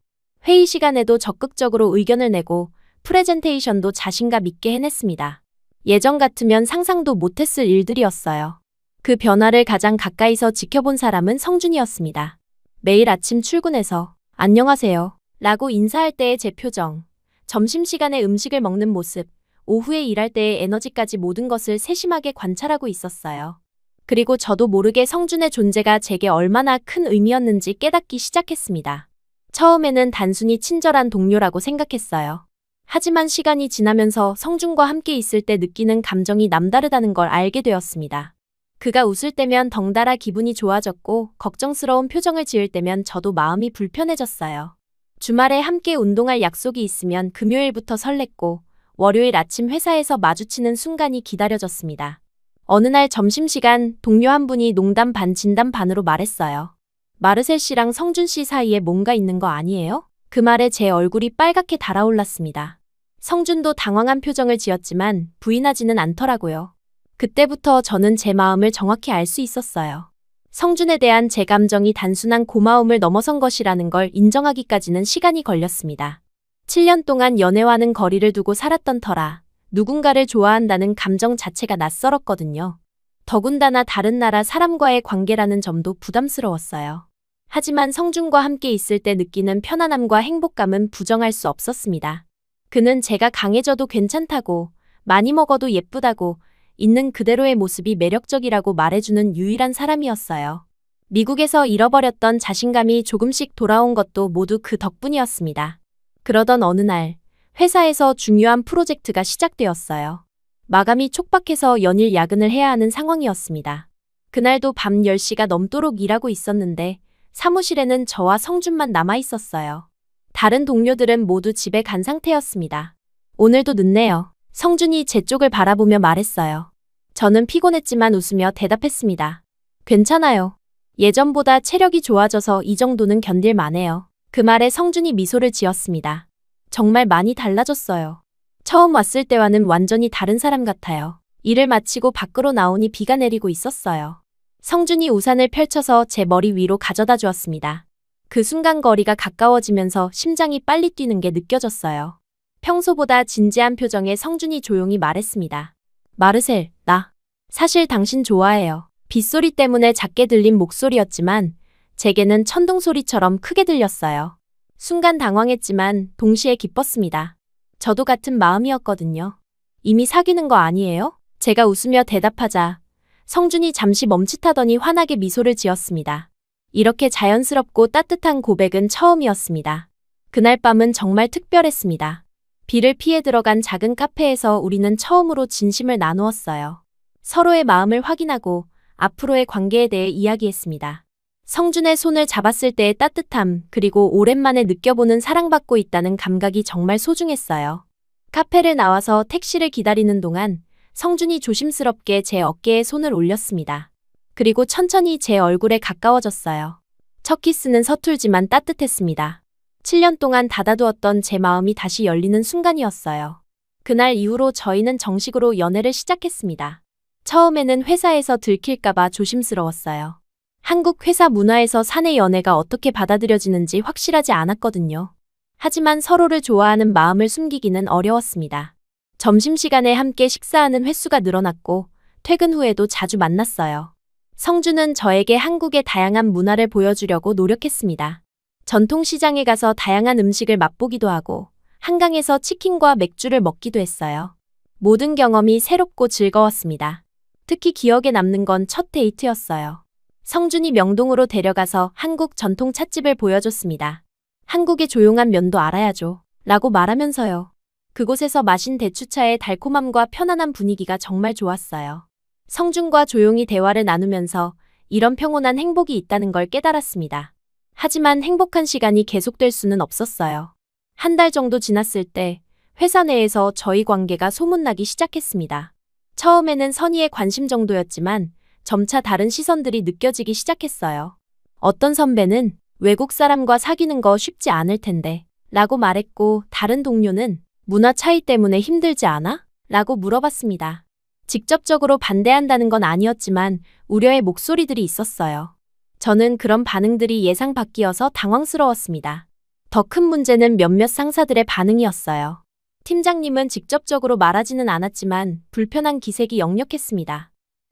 회의 시간에도 적극적으로 의견을 내고 프레젠테이션도 자신감 있게 해냈습니다. 예전 같으면 상상도 못했을 일들이었어요. 그 변화를 가장 가까이서 지켜본 사람은 성준이었습니다. 매일 아침 출근해서 안녕하세요 라고 인사할 때의 제 표정, 점심시간에 음식을 먹는 모습, 오후에 일할 때의 에너지까지 모든 것을 세심하게 관찰하고 있었어요. 그리고 저도 모르게 성준의 존재가 제게 얼마나 큰 의미였는지 깨닫기 시작했습니다. 처음에는 단순히 친절한 동료라고 생각했어요. 하지만 시간이 지나면서 성준과 함께 있을 때 느끼는 감정이 남다르다는 걸 알게 되었습니다. 그가 웃을 때면 덩달아 기분이 좋아졌고 걱정스러운 표정을 지을 때면 저도 마음이 불편해졌어요. 주말에 함께 운동할 약속이 있으면 금요일부터 설렜고 월요일 아침 회사에서 마주치는 순간이 기다려졌습니다. 어느 날 점심시간 동료 한 분이 농담 반 진담 반으로 말했어요. 마르셀 씨랑 성준 씨 사이에 뭔가 있는 거 아니에요? 그 말에 제 얼굴이 빨갛게 달아올랐습니다. 성준도 당황한 표정을 지었지만 부인하지는 않더라고요. 그때부터 저는 제 마음을 정확히 알 수 있었어요. 성준에 대한 제 감정이 단순한 고마움을 넘어선 것이라는 걸 인정하기까지는 시간이 걸렸습니다. 7년 동안 연애와는 거리를 두고 살았던 터라 누군가를 좋아한다는 감정 자체가 낯설었거든요. 더군다나 다른 나라 사람과의 관계라는 점도 부담스러웠어요. 하지만 성준과 함께 있을 때 느끼는 편안함과 행복감은 부정할 수 없었습니다. 그는 제가 강해져도 괜찮다고, 많이 먹어도 예쁘다고, 있는 그대로의 모습이 매력적이라고 말해주는 유일한 사람이었어요. 미국에서 잃어버렸던 자신감이 조금씩 돌아온 것도 모두 그 덕분이었습니다. 그러던 어느 날, 회사에서 중요한 프로젝트가 시작되었어요. 마감이 촉박해서 연일 야근을 해야 하는 상황이었습니다. 그날도 밤 10시가 넘도록 일하고 있었는데 사무실에는 저와 성준만 남아 있었어요. 다른 동료들은 모두 집에 간 상태였습니다. 오늘도 늦네요. 성준이 제 쪽을 바라보며 말했어요. 저는 피곤했지만 웃으며 대답했습니다. 괜찮아요. 예전보다 체력이 좋아져서 이 정도는 견딜 만해요. 그 말에 성준이 미소를 지었습니다. 정말 많이 달라졌어요. 처음 왔을 때와는 완전히 다른 사람 같아요. 일을 마치고 밖으로 나오니 비가 내리고 있었어요. 성준이 우산을 펼쳐서 제 머리 위로 가져다 주었습니다. 그 순간 거리가 가까워지면서 심장이 빨리 뛰는 게 느껴졌어요. 평소보다 진지한 표정에 성준이 조용히 말했습니다. 마르셀, 나 사실 당신 좋아해요. 빗소리 때문에 작게 들린 목소리였지만 제게는 천둥 소리처럼 크게 들렸어요. 순간 당황했지만 동시에 기뻤습니다. 저도 같은 마음이었거든요. 이미 사귀는 거 아니에요? 제가 웃으며 대답하자 성준이 잠시 멈칫하더니 환하게 미소를 지었습니다. 이렇게 자연스럽고 따뜻한 고백은 처음이었습니다. 그날 밤은 정말 특별했습니다. 비를 피해 들어간 작은 카페에서 우리는 처음으로 진심을 나누었어요. 서로의 마음을 확인하고 앞으로의 관계에 대해 이야기했습니다. 성준의 손을 잡았을 때의 따뜻함, 그리고 오랜만에 느껴보는 사랑받고 있다는 감각이 정말 소중했어요. 카페를 나와서 택시를 기다리는 동안 성준이 조심스럽게 제 어깨에 손을 올렸습니다. 그리고 천천히 제 얼굴에 가까워졌어요. 첫 키스는 서툴지만 따뜻했습니다. 7년 동안 닫아두었던 제 마음이 다시 열리는 순간이었어요. 그날 이후로 저희는 정식으로 연애를 시작했습니다. 처음에는 회사에서 들킬까봐 조심스러웠어요. 한국 회사 문화에서 사내 연애가 어떻게 받아들여지는지 확실하지 않았거든요. 하지만 서로를 좋아하는 마음을 숨기기는 어려웠습니다. 점심시간에 함께 식사하는 횟수가 늘어났고 퇴근 후에도 자주 만났어요. 성준은 저에게 한국의 다양한 문화를 보여주려고 노력했습니다. 전통시장에 가서 다양한 음식을 맛보기도 하고 한강에서 치킨과 맥주를 먹기도 했어요. 모든 경험이 새롭고 즐거웠습니다. 특히 기억에 남는 건 첫 데이트였어요. 성준이 명동으로 데려가서 한국 전통 찻집을 보여줬습니다. 한국의 조용한 면도 알아야죠. 라고 말하면서요. 그곳에서 마신 대추차의 달콤함과 편안한 분위기가 정말 좋았어요. 성준과 조용히 대화를 나누면서 이런 평온한 행복이 있다는 걸 깨달았습니다. 하지만 행복한 시간이 계속될 수는 없었어요. 한 달 정도 지났을 때 회사 내에서 저희 관계가 소문나기 시작했습니다. 처음에는 선의의 관심 정도였지만 점차 다른 시선들이 느껴지기 시작했어요. 어떤 선배는 외국 사람과 사귀는 거 쉽지 않을 텐데 라고 말했고, 다른 동료는 문화 차이 때문에 힘들지 않아? 라고 물어봤습니다. 직접적으로 반대한다는 건 아니었지만 우려의 목소리들이 있었어요. 저는 그런 반응들이 예상 밖이어서 당황스러웠습니다. 더 큰 문제는 몇몇 상사들의 반응이었어요. 팀장님은 직접적으로 말하지는 않았지만 불편한 기색이 역력했습니다.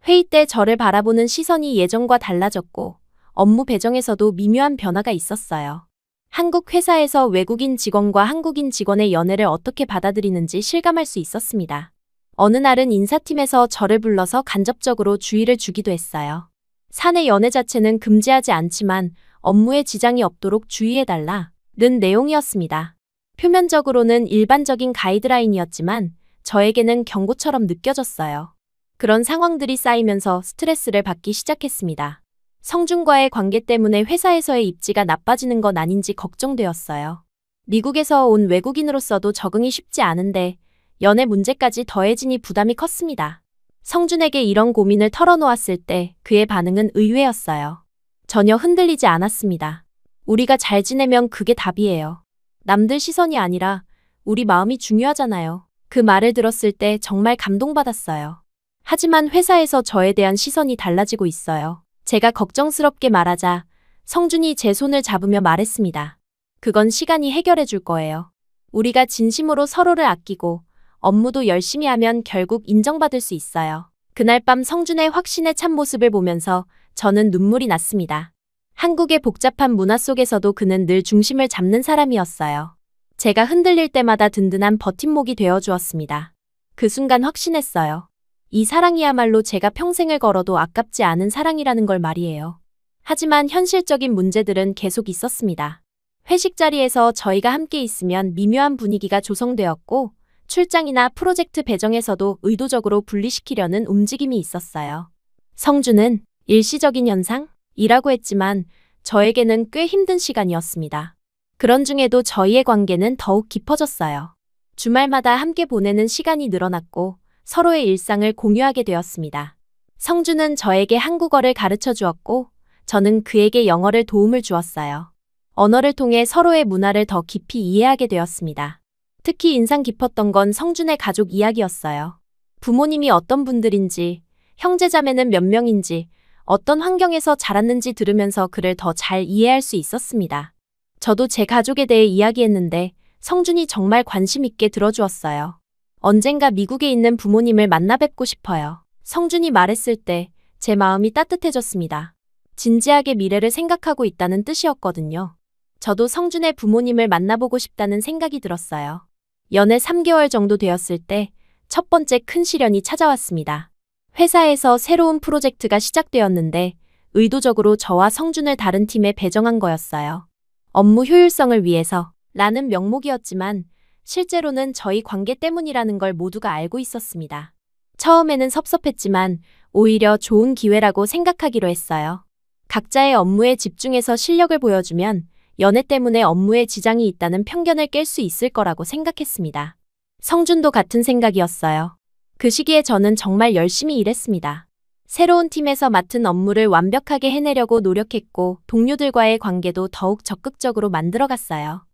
회의 때 저를 바라보는 시선이 예전과 달라졌고 업무 배정에서도 미묘한 변화가 있었어요. 한국 회사에서 외국인 직원과 한국인 직원의 연애를 어떻게 받아들이는지 실감할 수 있었습니다. 어느 날은 인사팀에서 저를 불러서 간접적으로 주의를 주기도 했어요. 사내 연애 자체는 금지하지 않지만 업무에 지장이 없도록 주의해달라 는 내용이었습니다. 표면적으로는 일반적인 가이드라인이었지만 저에게는 경고처럼 느껴졌어요. 그런 상황들이 쌓이면서 스트레스를 받기 시작했습니다. 성준과의 관계 때문에 회사에서의 입지가 나빠지는 건 아닌지 걱정되었어요. 미국에서 온 외국인으로서도 적응이 쉽지 않은데 연애 문제까지 더해지니 부담이 컸습니다. 성준에게 이런 고민을 털어놓았을 때 그의 반응은 의외였어요. 전혀 흔들리지 않았습니다. 우리가 잘 지내면 그게 답이에요. 남들 시선이 아니라 우리 마음이 중요하잖아요. 그 말을 들었을 때 정말 감동받았어요. 하지만 회사에서 저에 대한 시선이 달라지고 있어요. 제가 걱정스럽게 말하자 성준이 제 손을 잡으며 말했습니다. 그건 시간이 해결해 줄 거예요. 우리가 진심으로 서로를 아끼고 업무도 열심히 하면 결국 인정받을 수 있어요. 그날 밤 성준의 확신에 찬 모습을 보면서 저는 눈물이 났습니다. 한국의 복잡한 문화 속에서도 그는 늘 중심을 잡는 사람이었어요. 제가 흔들릴 때마다 든든한 버팀목이 되어 주었습니다. 그 순간 확신했어요. 이 사랑이야말로 제가 평생을 걸어도 아깝지 않은 사랑이라는 걸 말이에요. 하지만 현실적인 문제들은 계속 있었습니다. 회식 자리에서 저희가 함께 있으면 미묘한 분위기가 조성되었고 출장이나 프로젝트 배정에서도 의도적으로 분리시키려는 움직임이 있었어요. 성준은 일시적인 현상이라고 했지만 저에게는 꽤 힘든 시간이었습니다. 그런 중에도 저희의 관계는 더욱 깊어졌어요. 주말마다 함께 보내는 시간이 늘어났고 서로의 일상을 공유하게 되었습니다. 성준은 저에게 한국어를 가르쳐 주었고 저는 그에게 영어를 도움을 주었어요. 언어를 통해 서로의 문화를 더 깊이 이해하게 되었습니다. 특히 인상 깊었던 건 성준의 가족 이야기였어요. 부모님이 어떤 분들인지, 형제자매는 몇 명인지, 어떤 환경에서 자랐는지 들으면서 그를 더 잘 이해할 수 있었습니다. 저도 제 가족에 대해 이야기했는데 성준이 정말 관심 있게 들어주었어요. 언젠가 미국에 있는 부모님을 만나 뵙고 싶어요. 성준이 말했을 때 제 마음이 따뜻해졌습니다. 진지하게 미래를 생각하고 있다는 뜻이었거든요. 저도 성준의 부모님을 만나보고 싶다는 생각이 들었어요. 연애 3개월 정도 되었을 때 첫 번째 큰 시련이 찾아왔습니다. 회사에서 새로운 프로젝트가 시작되었는데 의도적으로 저와 성준을 다른 팀에 배정한 거였어요. 업무 효율성을 위해서 라는 명목이었지만 실제로는 저희 관계 때문이라는 걸 모두가 알고 있었습니다. 처음에는 섭섭했지만 오히려 좋은 기회라고 생각하기로 했어요. 각자의 업무에 집중해서 실력을 보여주면 연애 때문에 업무에 지장이 있다는 편견을 깰 수 있을 거라고 생각했습니다. 성준도 같은 생각이었어요. 그 시기에 저는 정말 열심히 일했습니다. 새로운 팀에서 맡은 업무를 완벽하게 해내려고 노력했고 동료들과의 관계도 더욱 적극적으로 만들어갔어요.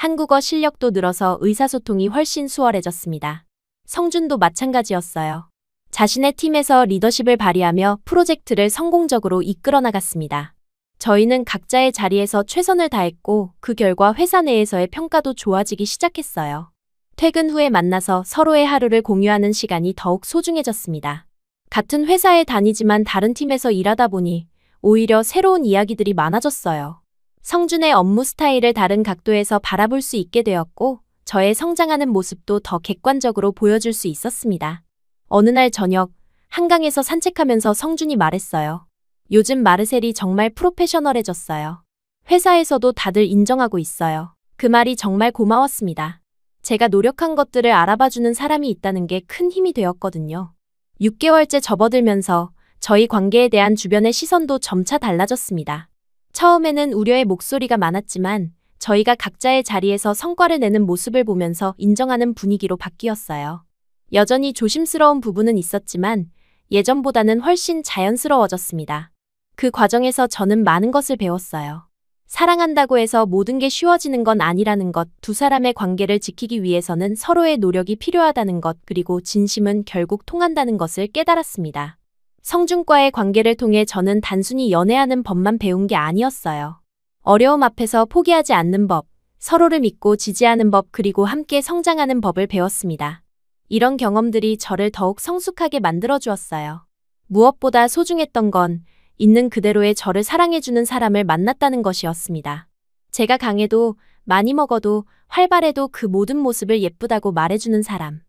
한국어 실력도 늘어서 의사소통이 훨씬 수월해졌습니다. 성준도 마찬가지였어요. 자신의 팀에서 리더십을 발휘하며 프로젝트를 성공적으로 이끌어 나갔습니다. 저희는 각자의 자리에서 최선을 다했고 그 결과 회사 내에서의 평가도 좋아지기 시작했어요. 퇴근 후에 만나서 서로의 하루를 공유하는 시간이 더욱 소중해졌습니다. 같은 회사에 다니지만 다른 팀에서 일하다 보니 오히려 새로운 이야기들이 많아졌어요. 성준의 업무 스타일을 다른 각도에서 바라볼 수 있게 되었고 저의 성장하는 모습도 더 객관적으로 보여줄 수 있었습니다. 어느 날 저녁 한강에서 산책하면서 성준이 말했어요. 요즘 마르셀이 정말 프로페셔널해졌어요. 회사에서도 다들 인정하고 있어요. 그 말이 정말 고마웠습니다. 제가 노력한 것들을 알아봐주는 사람이 있다는 게 큰 힘이 되었거든요. 6개월째 접어들면서 저희 관계에 대한 주변의 시선도 점차 달라졌습니다. 처음에는 우려의 목소리가 많았지만 저희가 각자의 자리에서 성과를 내는 모습을 보면서 인정하는 분위기로 바뀌었어요. 여전히 조심스러운 부분은 있었지만 예전보다는 훨씬 자연스러워졌습니다. 그 과정에서 저는 많은 것을 배웠어요. 사랑한다고 해서 모든 게 쉬워지는 건 아니라는 것, 두 사람의 관계를 지키기 위해서는 서로의 노력이 필요하다는 것, 그리고 진심은 결국 통한다는 것을 깨달았습니다. 성준과의 관계를 통해 저는 단순히 연애하는 법만 배운 게 아니었어요. 어려움 앞에서 포기하지 않는 법, 서로를 믿고 지지하는 법, 그리고 함께 성장하는 법을 배웠습니다. 이런 경험들이 저를 더욱 성숙하게 만들어주었어요. 무엇보다 소중했던 건 있는 그대로의 저를 사랑해주는 사람을 만났다는 것이었습니다. 제가 강해도 많이 먹어도 활발해도 그 모든 모습을 예쁘다고 말해주는 사람.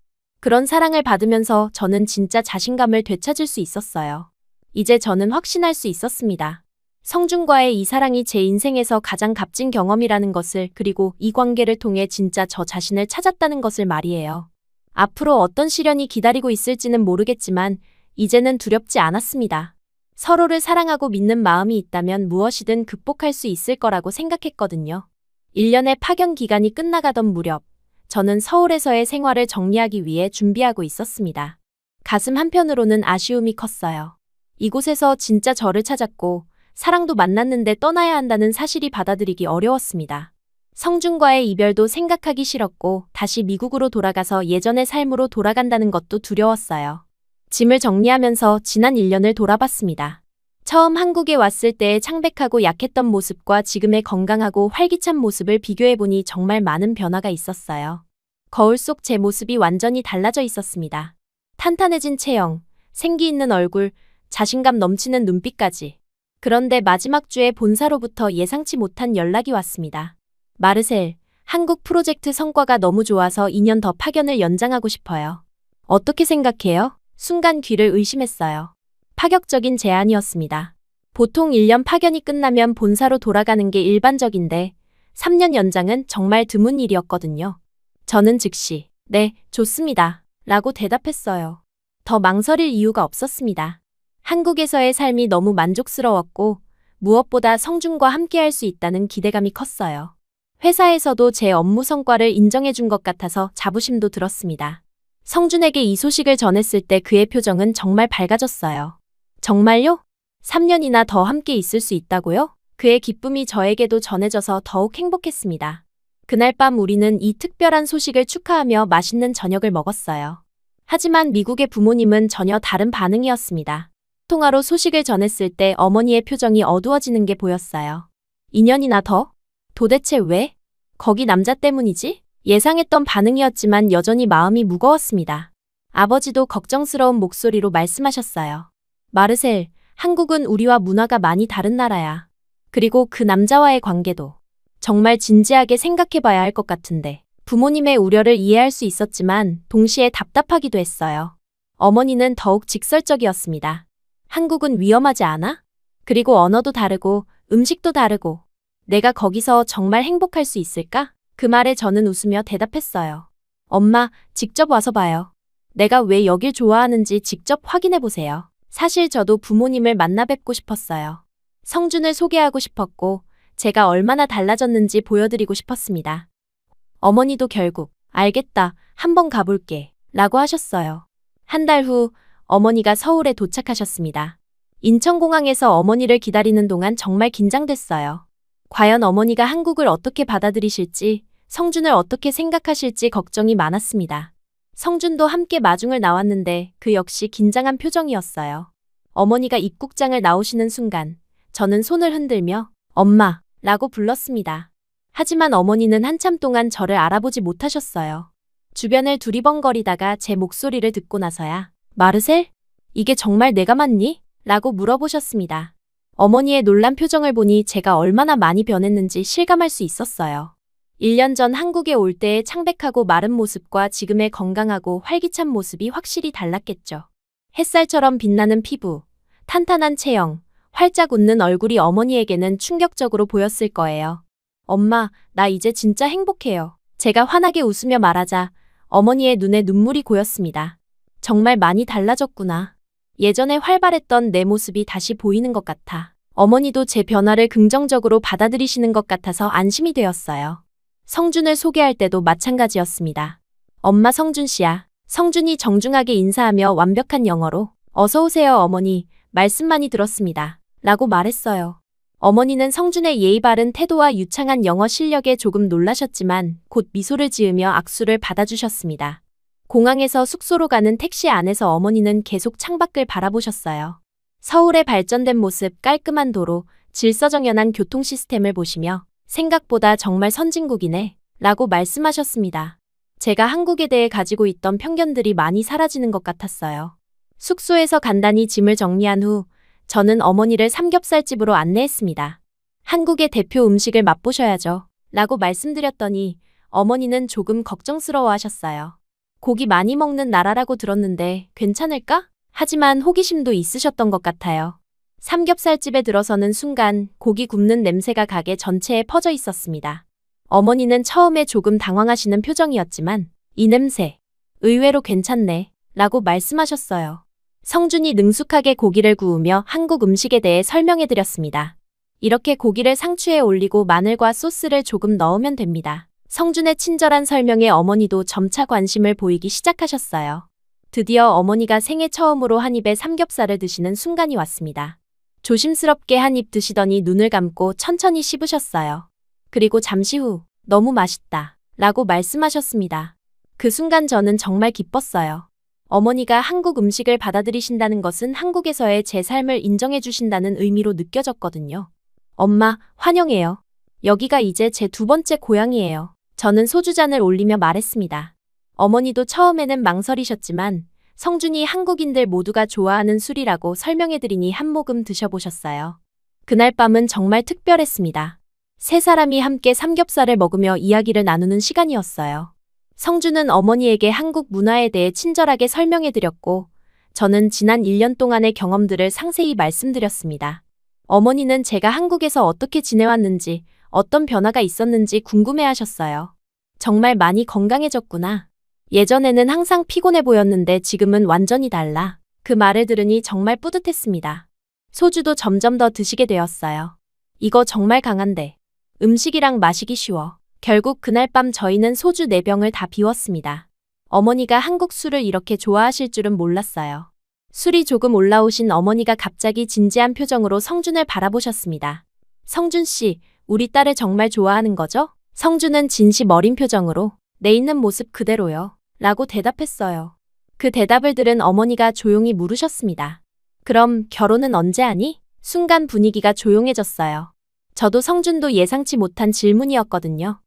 그런 사랑을 받으면서 저는 진짜 자신감을 되찾을 수 있었어요. 이제 저는 확신할 수 있었습니다. 성준과의 이 사랑이 제 인생에서 가장 값진 경험이라는 것을, 그리고 이 관계를 통해 진짜 저 자신을 찾았다는 것을 말이에요. 앞으로 어떤 시련이 기다리고 있을지는 모르겠지만 이제는 두렵지 않았습니다. 서로를 사랑하고 믿는 마음이 있다면 무엇이든 극복할 수 있을 거라고 생각했거든요. 1년의 파견 기간이 끝나가던 무렵, 저는 서울에서의 생활을 정리하기 위해 준비하고 있었습니다. 가슴 한편으로는 아쉬움이 컸어요. 이곳에서 진짜 저를 찾았고 사랑도 만났는데 떠나야 한다는 사실이 받아들이기 어려웠습니다. 성준과의 이별도 생각하기 싫었고 다시 미국으로 돌아가서 예전의 삶으로 돌아간다는 것도 두려웠어요. 짐을 정리하면서 지난 1년을 돌아봤습니다. 처음 한국에 왔을 때의 창백하고 약했던 모습과 지금의 건강하고 활기찬 모습을 비교해보니 정말 많은 변화가 있었어요. 거울 속 제 모습이 완전히 달라져 있었습니다. 탄탄해진 체형, 생기 있는 얼굴, 자신감 넘치는 눈빛까지. 그런데 마지막 주에 본사로부터 예상치 못한 연락이 왔습니다. 마르셀, 한국 프로젝트 성과가 너무 좋아서 2년 더 파견을 연장하고 싶어요. 어떻게 생각해요? 순간 귀를 의심했어요. 파격적인 제안이었습니다. 보통 1년 파견이 끝나면 본사로 돌아가는 게 일반적인데 3년 연장은 정말 드문 일이었거든요. 저는 즉시 네, 좋습니다. 라고 대답했어요. 더 망설일 이유가 없었습니다. 한국에서의 삶이 너무 만족스러웠고 무엇보다 성준과 함께할 수 있다는 기대감이 컸어요. 회사에서도 제 업무 성과를 인정해준 것 같아서 자부심도 들었습니다. 성준에게 이 소식을 전했을 때 그의 표정은 정말 밝아졌어요. 정말요? 3년이나 더 함께 있을 수 있다고요? 그의 기쁨이 저에게도 전해져서 더욱 행복했습니다. 그날 밤 우리는 이 특별한 소식을 축하하며 맛있는 저녁을 먹었어요. 하지만 미국의 부모님은 전혀 다른 반응이었습니다. 통화로 소식을 전했을 때 어머니의 표정이 어두워지는 게 보였어요. 2년이나 더? 도대체 왜? 거기 남자 때문이지? 예상했던 반응이었지만 여전히 마음이 무거웠습니다. 아버지도 걱정스러운 목소리로 말씀하셨어요. 마르셀, 한국은 우리와 문화가 많이 다른 나라야. 그리고 그 남자와의 관계도 정말 진지하게 생각해봐야 할 것 같은데. 부모님의 우려를 이해할 수 있었지만 동시에 답답하기도 했어요. 어머니는 더욱 직설적이었습니다. 한국은 위험하지 않아? 그리고 언어도 다르고 음식도 다르고 내가 거기서 정말 행복할 수 있을까? 그 말에 저는 웃으며 대답했어요. 엄마, 직접 와서 봐요. 내가 왜 여길 좋아하는지 직접 확인해 보세요. 사실 저도 부모님을 만나 뵙고 싶었어요. 성준을 소개하고 싶었고 제가 얼마나 달라졌는지 보여드리고 싶었습니다. 어머니도 결국 알겠다, 한번 가볼게 라고 하셨어요. 한 달 후 어머니가 서울에 도착하셨습니다. 인천공항에서 어머니를 기다리는 동안 정말 긴장됐어요. 과연 어머니가 한국을 어떻게 받아들이실지, 성준을 어떻게 생각하실지 걱정이 많았습니다. 성준도 함께 마중을 나왔는데 그 역시 긴장한 표정이었어요. 어머니가 입국장을 나오시는 순간 저는 손을 흔들며 엄마 라고 불렀습니다. 하지만 어머니는 한참 동안 저를 알아보지 못하셨어요. 주변을 두리번거리다가 제 목소리를 듣고 나서야 마르셀? 이게 정말 내가 맞니? 라고 물어보셨습니다. 어머니의 놀란 표정을 보니 제가 얼마나 많이 변했는지 실감할 수 있었어요. 1년 전 한국에 올 때의 창백하고 마른 모습과 지금의 건강하고 활기찬 모습이 확실히 달랐겠죠. 햇살처럼 빛나는 피부, 탄탄한 체형, 활짝 웃는 얼굴이 어머니에게는 충격적으로 보였을 거예요. 엄마, 나 이제 진짜 행복해요. 제가 환하게 웃으며 말하자 어머니의 눈에 눈물이 고였습니다. 정말 많이 달라졌구나. 예전에 활발했던 내 모습이 다시 보이는 것 같아. 어머니도 제 변화를 긍정적으로 받아들이시는 것 같아서 안심이 되었어요. 성준을 소개할 때도 마찬가지였습니다. 엄마 성준 씨야. 성준이 정중하게 인사하며 완벽한 영어로 어서 오세요 어머니, 말씀 많이 들었습니다. 라고 말했어요. 어머니는 성준의 예의 바른 태도와 유창한 영어 실력에 조금 놀라셨지만 곧 미소를 지으며 악수를 받아주셨습니다. 공항에서 숙소로 가는 택시 안에서 어머니는 계속 창밖을 바라보셨어요. 서울의 발전된 모습, 깔끔한 도로, 질서정연한 교통 시스템을 보시며 생각보다 정말 선진국이네 라고 말씀하셨습니다. 제가 한국에 대해 가지고 있던 편견들이 많이 사라지는 것 같았어요. 숙소에서 간단히 짐을 정리한 후 저는 어머니를 삼겹살집으로 안내했습니다. 한국의 대표 음식을 맛보셔야죠 라고 말씀드렸더니 어머니는 조금 걱정스러워 하셨어요. 고기 많이 먹는 나라라고 들었는데 괜찮을까? 하지만 호기심도 있으셨던 것 같아요. 삼겹살집에 들어서는 순간 고기 굽는 냄새가 가게 전체에 퍼져 있었습니다. 어머니는 처음에 조금 당황하시는 표정이었지만 이 냄새, 의외로 괜찮네 라고 말씀하셨어요. 성준이 능숙하게 고기를 구우며 한국 음식에 대해 설명해드렸습니다. 이렇게 고기를 상추에 올리고 마늘과 소스를 조금 넣으면 됩니다. 성준의 친절한 설명에 어머니도 점차 관심을 보이기 시작하셨어요. 드디어 어머니가 생애 처음으로 한 입에 삼겹살을 드시는 순간이 왔습니다. 조심스럽게 한 입 드시더니 눈을 감고 천천히 씹으셨어요. 그리고 잠시 후 너무 맛있다 라고 말씀하셨습니다. 그 순간 저는 정말 기뻤어요. 어머니가 한국 음식을 받아들이신다는 것은 한국에서의 제 삶을 인정해 주신다는 의미로 느껴졌거든요. 엄마, 환영해요. 여기가 이제 제 두 번째 고향이에요. 저는 소주잔을 올리며 말했습니다. 어머니도 처음에는 망설이셨지만 성준이 한국인들 모두가 좋아하는 술이라고 설명해드리니 한 모금 드셔보셨어요. 그날 밤은 정말 특별했습니다. 세 사람이 함께 삼겹살을 먹으며 이야기를 나누는 시간이었어요. 성준은 어머니에게 한국 문화에 대해 친절하게 설명해드렸고 저는 지난 1년 동안의 경험들을 상세히 말씀드렸습니다. 어머니는 제가 한국에서 어떻게 지내왔는지 어떤 변화가 있었는지 궁금해하셨어요. 정말 많이 건강해졌구나. 예전에는 항상 피곤해 보였는데 지금은 완전히 달라. 그 말을 들으니 정말 뿌듯했습니다. 소주도 점점 더 드시게 되었어요. 이거 정말 강한데. 음식이랑 마시기 쉬워. 결국 그날 밤 저희는 소주 4병을 다 비웠습니다. 어머니가 한국 술을 이렇게 좋아하실 줄은 몰랐어요. 술이 조금 올라오신 어머니가 갑자기 진지한 표정으로 성준을 바라보셨습니다. 성준 씨, 우리 딸을 정말 좋아하는 거죠? 성준은 진심 어린 표정으로 내 있는 모습 그대로요. 라고 대답했어요. 그 대답을 들은 어머니가 조용히 물으셨습니다. 그럼 결혼은 언제 하니? 순간 분위기가 조용해졌어요. 저도 성준도 예상치 못한 질문이었거든요.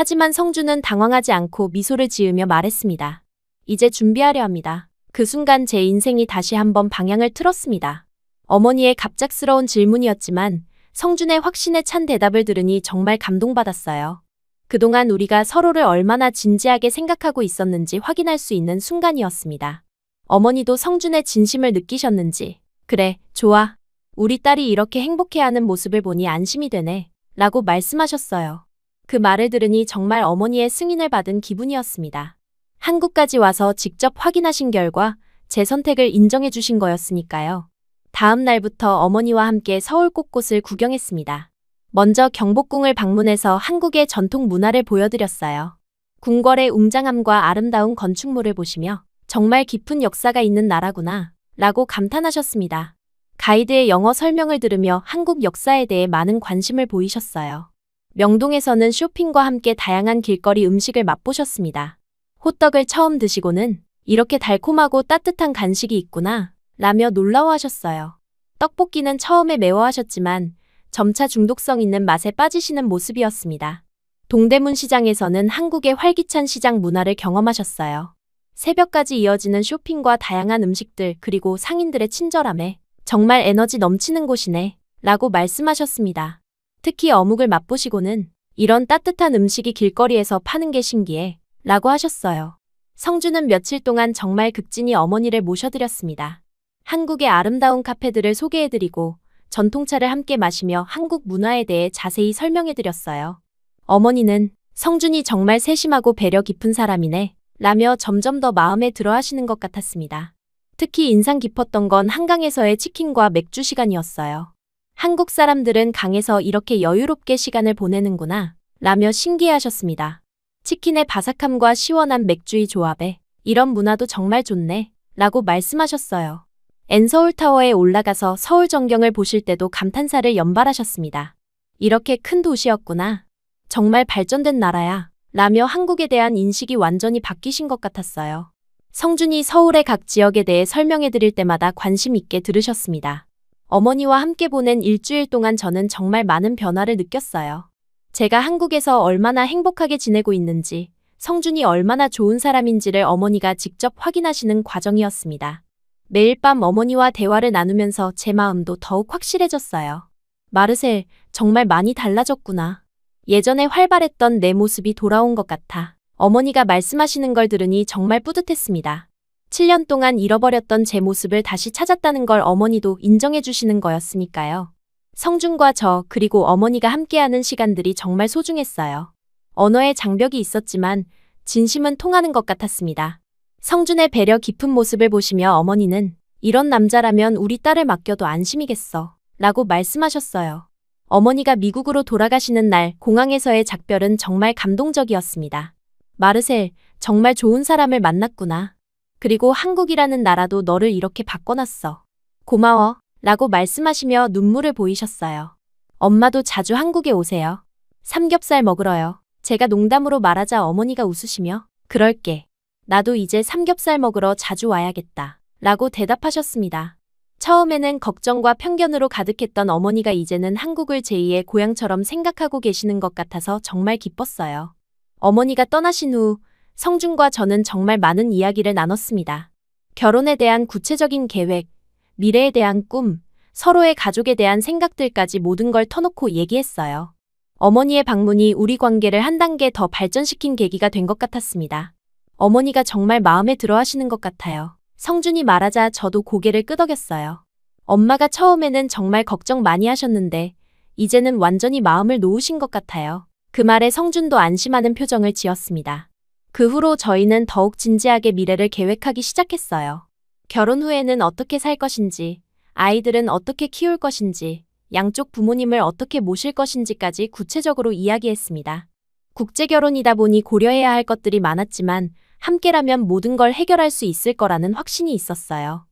하지만 성주는 당황하지 않고 미소를 지으며 말했습니다. 이제 준비하려 합니다. 그 순간 제 인생이 다시 한번 방향을 틀었습니다. 어머니의 갑작스러운 질문이었지만 성준의 확신에 찬 대답을 들으니 정말 감동받았어요. 그동안 우리가 서로를 얼마나 진지하게 생각하고 있었는지 확인할 수 있는 순간이었습니다. 어머니도 성준의 진심을 느끼셨는지, 그래, 좋아. 우리 딸이 이렇게 행복해하는 모습을 보니 안심이 되네. 라고 말씀하셨어요. 그 말을 들으니 정말 어머니의 승인을 받은 기분이었습니다. 한국까지 와서 직접 확인하신 결과 제 선택을 인정해 주신 거였으니까요. 다음 날부터 어머니와 함께 서울 곳곳을 구경했습니다. 먼저 경복궁을 방문해서 한국의 전통 문화를 보여드렸어요. 궁궐의 웅장함과 아름다운 건축물을 보시며 정말 깊은 역사가 있는 나라구나 라고 감탄하셨습니다. 가이드의 영어 설명을 들으며 한국 역사에 대해 많은 관심을 보이셨어요. 명동에서는 쇼핑과 함께 다양한 길거리 음식을 맛보셨습니다. 호떡을 처음 드시고는 이렇게 달콤하고 따뜻한 간식이 있구나 라며 놀라워하셨어요. 떡볶이는 처음에 매워하셨지만 점차 중독성 있는 맛에 빠지시는 모습이었습니다. 동대문 시장에서는 한국의 활기찬 시장 문화를 경험하셨어요. 새벽까지 이어지는 쇼핑과 다양한 음식들 그리고 상인들의 친절함에 정말 에너지 넘치는 곳이네 라고 말씀하셨습니다. 특히 어묵을 맛보시고는 이런 따뜻한 음식이 길거리에서 파는 게 신기해 라고 하셨어요. 성주는 며칠 동안 정말 극진히 어머니를 모셔드렸습니다. 한국의 아름다운 카페들을 소개해드리고 전통차를 함께 마시며 한국 문화에 대해 자세히 설명해드렸어요. 어머니는 성준이 정말 세심하고 배려 깊은 사람이네 라며 점점 더 마음에 들어 하시는 것 같았습니다. 특히 인상 깊었던 건 한강에서의 치킨과 맥주 시간이었어요. 한국 사람들은 강에서 이렇게 여유롭게 시간을 보내는구나 라며 신기해하셨습니다. 치킨의 바삭함과 시원한 맥주의 조합에 이런 문화도 정말 좋네 라고 말씀하셨어요. N서울타워에 올라가서 서울 전경을 보실 때도 감탄사를 연발하셨습니다. 이렇게 큰 도시였구나. 정말 발전된 나라야 라며 한국에 대한 인식이 완전히 바뀌신 것 같았어요. 성준이 서울의 각 지역에 대해 설명해 드릴 때마다 관심 있게 들으셨습니다. 어머니와 함께 보낸 일주일 동안 저는 정말 많은 변화를 느꼈어요. 제가 한국에서 얼마나 행복하게 지내고 있는지, 성준이 얼마나 좋은 사람인지를 어머니가 직접 확인하시는 과정이었습니다. 매일 밤 어머니와 대화를 나누면서 제 마음도 더욱 확실해졌어요. 마르셀, 정말 많이 달라졌구나. 예전에 활발했던 내 모습이 돌아온 것 같아. 어머니가 말씀하시는 걸 들으니 정말 뿌듯했습니다. 7년 동안 잃어버렸던 제 모습을 다시 찾았다는 걸 어머니도 인정해 주시는 거였으니까요. 성준과 저 그리고 어머니가 함께하는 시간들이 정말 소중했어요. 언어의 장벽이 있었지만 진심은 통하는 것 같았습니다. 성준의 배려 깊은 모습을 보시며 어머니는 이런 남자라면 우리 딸을 맡겨도 안심이겠어 라고 말씀하셨어요. 어머니가 미국으로 돌아가시는 날 공항에서의 작별은 정말 감동적이었습니다. 마르셀, 정말 좋은 사람을 만났구나. 그리고 한국이라는 나라도 너를 이렇게 바꿔놨어. 고마워 라고 말씀하시며 눈물을 보이셨어요. 엄마도 자주 한국에 오세요. 삼겹살 먹으러요. 제가 농담으로 말하자 어머니가 웃으시며 그럴게. 나도 이제 삼겹살 먹으러 자주 와야겠다 라고 대답하셨습니다. 처음에는 걱정과 편견으로 가득했던 어머니가 이제는 한국을 제2의 고향처럼 생각하고 계시는 것 같아서 정말 기뻤어요. 어머니가 떠나신 후 성준과 저는 정말 많은 이야기를 나눴습니다. 결혼에 대한 구체적인 계획, 미래에 대한 꿈, 서로의 가족에 대한 생각들까지 모든 걸 터놓고 얘기했어요. 어머니의 방문이 우리 관계를 한 단계 더 발전시킨 계기가 된 것 같았습니다. 어머니가 정말 마음에 들어 하시는 것 같아요. 성준이 말하자 저도 고개를 끄덕였어요. 엄마가 처음에는 정말 걱정 많이 하셨는데 이제는 완전히 마음을 놓으신 것 같아요. 그 말에 성준도 안심하는 표정을 지었습니다. 그 후로 저희는 더욱 진지하게 미래를 계획하기 시작했어요. 결혼 후에는 어떻게 살 것인지, 아이들은 어떻게 키울 것인지, 양쪽 부모님을 어떻게 모실 것인지까지 구체적으로 이야기했습니다. 국제결혼이다 보니 고려해야 할 것들이 많았지만 함께라면 모든 걸 해결할 수 있을 거라는 확신이 있었어요.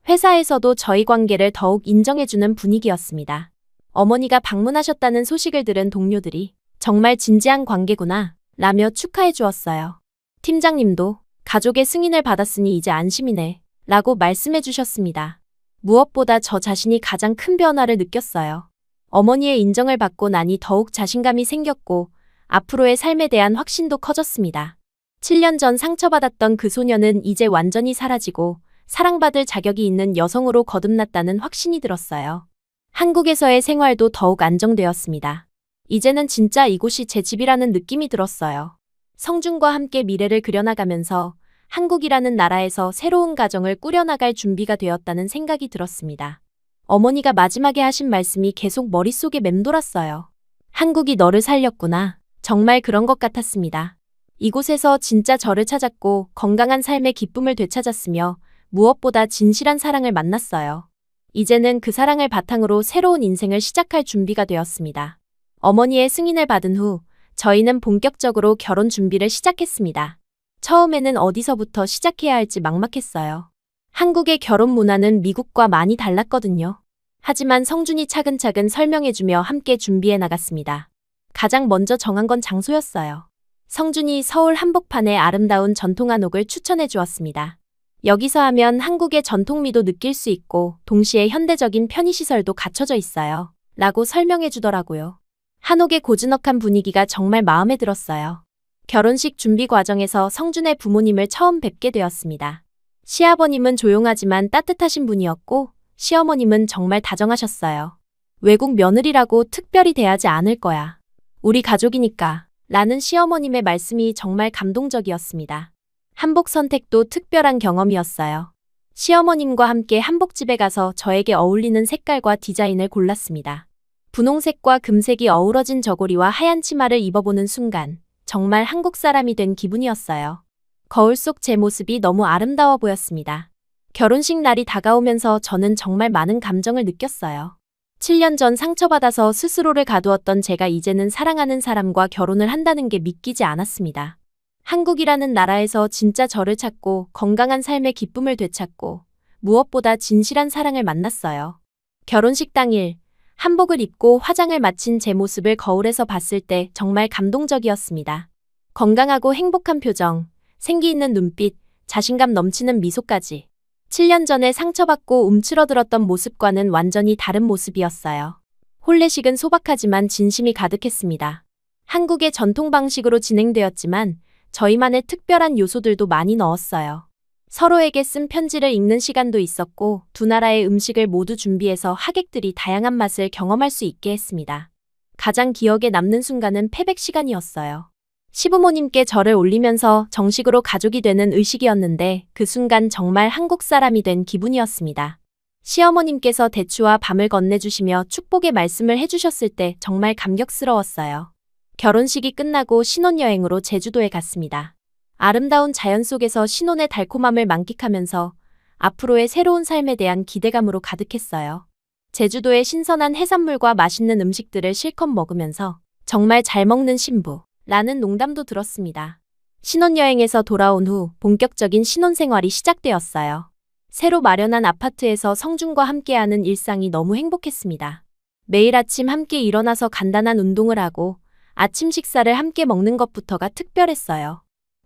회사에서도 저희 관계를 더욱 인정해주는 분위기였습니다. 어머니가 방문하셨다는 소식을 들은 동료들이 정말 진지한 관계구나 라며 축하해 주었어요. 팀장님도 가족의 승인을 받았으니 이제 안심이네 라고 말씀해 주셨습니다. 무엇보다 저 자신이 가장 큰 변화를 느꼈어요. 어머니의 인정을 받고 나니 더욱 자신감이 생겼고 앞으로의 삶에 대한 확신도 커졌습니다. 7년 전 상처받았던 그 소녀는 이제 완전히 사라지고 사랑받을 자격이 있는 여성으로 거듭났다는 확신이 들었어요. 한국에서의 생활도 더욱 안정되었습니다. 이제는 진짜 이곳이 제 집이라는 느낌이 들었어요. 성준과 함께 미래를 그려나가면서 한국이라는 나라에서 새로운 가정을 꾸려나갈 준비가 되었다는 생각이 들었습니다. 어머니가 마지막에 하신 말씀이 계속 머릿속에 맴돌았어요. 한국이 너를 살렸구나. 정말 그런 것 같았습니다. 이곳에서 진짜 저를 찾았고 건강한 삶의 기쁨을 되찾았으며 무엇보다 진실한 사랑을 만났어요. 이제는 그 사랑을 바탕으로 새로운 인생을 시작할 준비가 되었습니다. 어머니의 승인을 받은 후 저희는 본격적으로 결혼 준비를 시작했습니다. 처음에는 어디서부터 시작해야 할지 막막했어요. 한국의 결혼 문화는 미국과 많이 달랐거든요. 하지만 성준이 차근차근 설명해주며 함께 준비해 나갔습니다. 가장 먼저 정한 건 장소였어요. 성준이 서울 한복판의 아름다운 전통 한옥을 추천해 주었습니다. 여기서 하면 한국의 전통미도 느낄 수 있고 동시에 현대적인 편의시설도 갖춰져 있어요. 라고 설명해 주더라고요. 한옥의 고즈넉한 분위기가 정말 마음에 들었어요. 결혼식 준비 과정에서 성준의 부모님을 처음 뵙게 되었습니다. 시아버님은 조용하지만 따뜻하신 분이었고 시어머님은 정말 다정하셨어요. 외국 며느리라고 특별히 대하지 않을 거야. 우리 가족이니까. 라는 시어머님의 말씀이 정말 감동적이었습니다. 한복 선택도 특별한 경험이었어요. 시어머님과 함께 한복집에 가서 저에게 어울리는 색깔과 디자인을 골랐습니다. 분홍색과 금색이 어우러진 저고리와 하얀 치마를 입어보는 순간 정말 한국 사람이 된 기분이었어요. 거울 속 제 모습이 너무 아름다워 보였습니다. 결혼식 날이 다가오면서 저는 정말 많은 감정을 느꼈어요. 7년 전 상처받아서 스스로를 가두었던 제가 이제는 사랑하는 사람과 결혼을 한다는 게 믿기지 않았습니다. 한국이라는 나라에서 진짜 저를 찾고 건강한 삶의 기쁨을 되찾고 무엇보다 진실한 사랑을 만났어요. 결혼식 당일 한복을 입고 화장을 마친 제 모습을 거울에서 봤을 때 정말 감동적이었습니다. 건강하고 행복한 표정, 생기 있는 눈빛, 자신감 넘치는 미소까지. 7년 전에 상처받고 움츠러들었던 모습과는 완전히 다른 모습이었어요. 혼례식은 소박하지만 진심이 가득했습니다. 한국의 전통 방식으로 진행되었지만 저희만의 특별한 요소들도 많이 넣었어요. 서로에게 쓴 편지를 읽는 시간도 있었고 두 나라의 음식을 모두 준비해서 하객들이 다양한 맛을 경험할 수 있게 했습니다. 가장 기억에 남는 순간은 패백 시간이었어요. 시부모님께 절을 올리면서 정식으로 가족이 되는 의식이었는데 그 순간 정말 한국 사람이 된 기분이었습니다. 시어머님께서 대추와 밤을 건네주시며 축복의 말씀을 해주셨을 때 정말 감격스러웠어요. 결혼식이 끝나고 신혼여행으로 제주도에 갔습니다. 아름다운 자연 속에서 신혼의 달콤함을 만끽하면서 앞으로의 새로운 삶에 대한 기대감으로 가득했어요. 제주도의 신선한 해산물과 맛있는 음식들을 실컷 먹으면서 정말 잘 먹는 신부 라는 농담도 들었습니다. 신혼여행에서 돌아온 후 본격적인 신혼생활이 시작되었어요. 새로 마련한 아파트에서 성준과 함께하는 일상이 너무 행복했습니다. 매일 아침 함께 일어나서 간단한 운동을 하고 아침 식사를 함께 먹는 것부터가 특별했어요.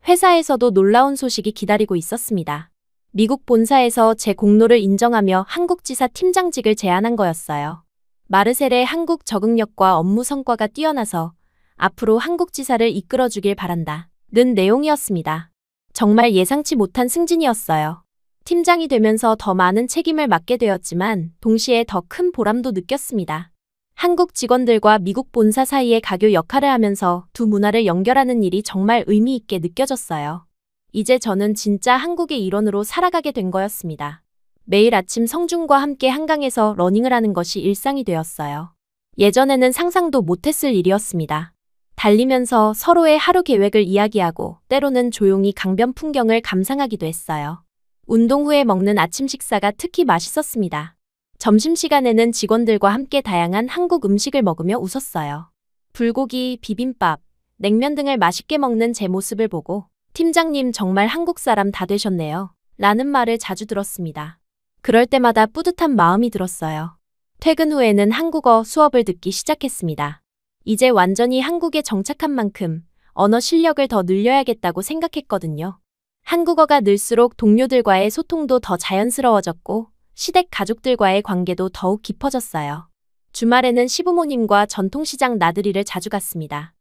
회사에서도 놀라운 소식이 기다리고 있었습니다. 미국 본사에서 제 공로를 인정하며 한국지사 팀장직을 제안한 거였어요. 마르셀의 한국 적응력과 업무 성과가 뛰어나서 앞으로 한국지사를 이끌어주길 바란다. 는 내용이었습니다. 정말 예상치 못한 승진이었어요. 팀장이 되면서 더 많은 책임을 맡게 되었지만 동시에 더 큰 보람도 느꼈습니다. 한국 직원들과 미국 본사 사이의 가교 역할을 하면서 두 문화를 연결하는 일이 정말 의미 있게 느껴졌어요. 이제 저는 진짜 한국의 일원으로 살아가게 된 거였습니다. 매일 아침 성준과 함께 한강에서 러닝을 하는 것이 일상이 되었어요. 예전에는 상상도 못했을 일이었습니다. 달리면서 서로의 하루 계획을 이야기하고 때로는 조용히 강변 풍경을 감상하기도 했어요. 운동 후에 먹는 아침 식사가 특히 맛있었습니다. 점심시간에는 직원들과 함께 다양한 한국 음식을 먹으며 웃었어요. 불고기, 비빔밥, 냉면 등을 맛있게 먹는 제 모습을 보고 팀장님 정말 한국 사람 다 되셨네요. 라는 말을 자주 들었습니다. 그럴 때마다 뿌듯한 마음이 들었어요. 퇴근 후에는 한국어 수업을 듣기 시작했습니다. 이제 완전히 한국에 정착한 만큼 언어 실력을 더 늘려야겠다고 생각했거든요. 한국어가 늘수록 동료들과의 소통도 더 자연스러워졌고 시댁 가족들과의 관계도 더욱 깊어졌어요. 주말에는 시부모님과 전통시장 나들이를 자주 갔습니다.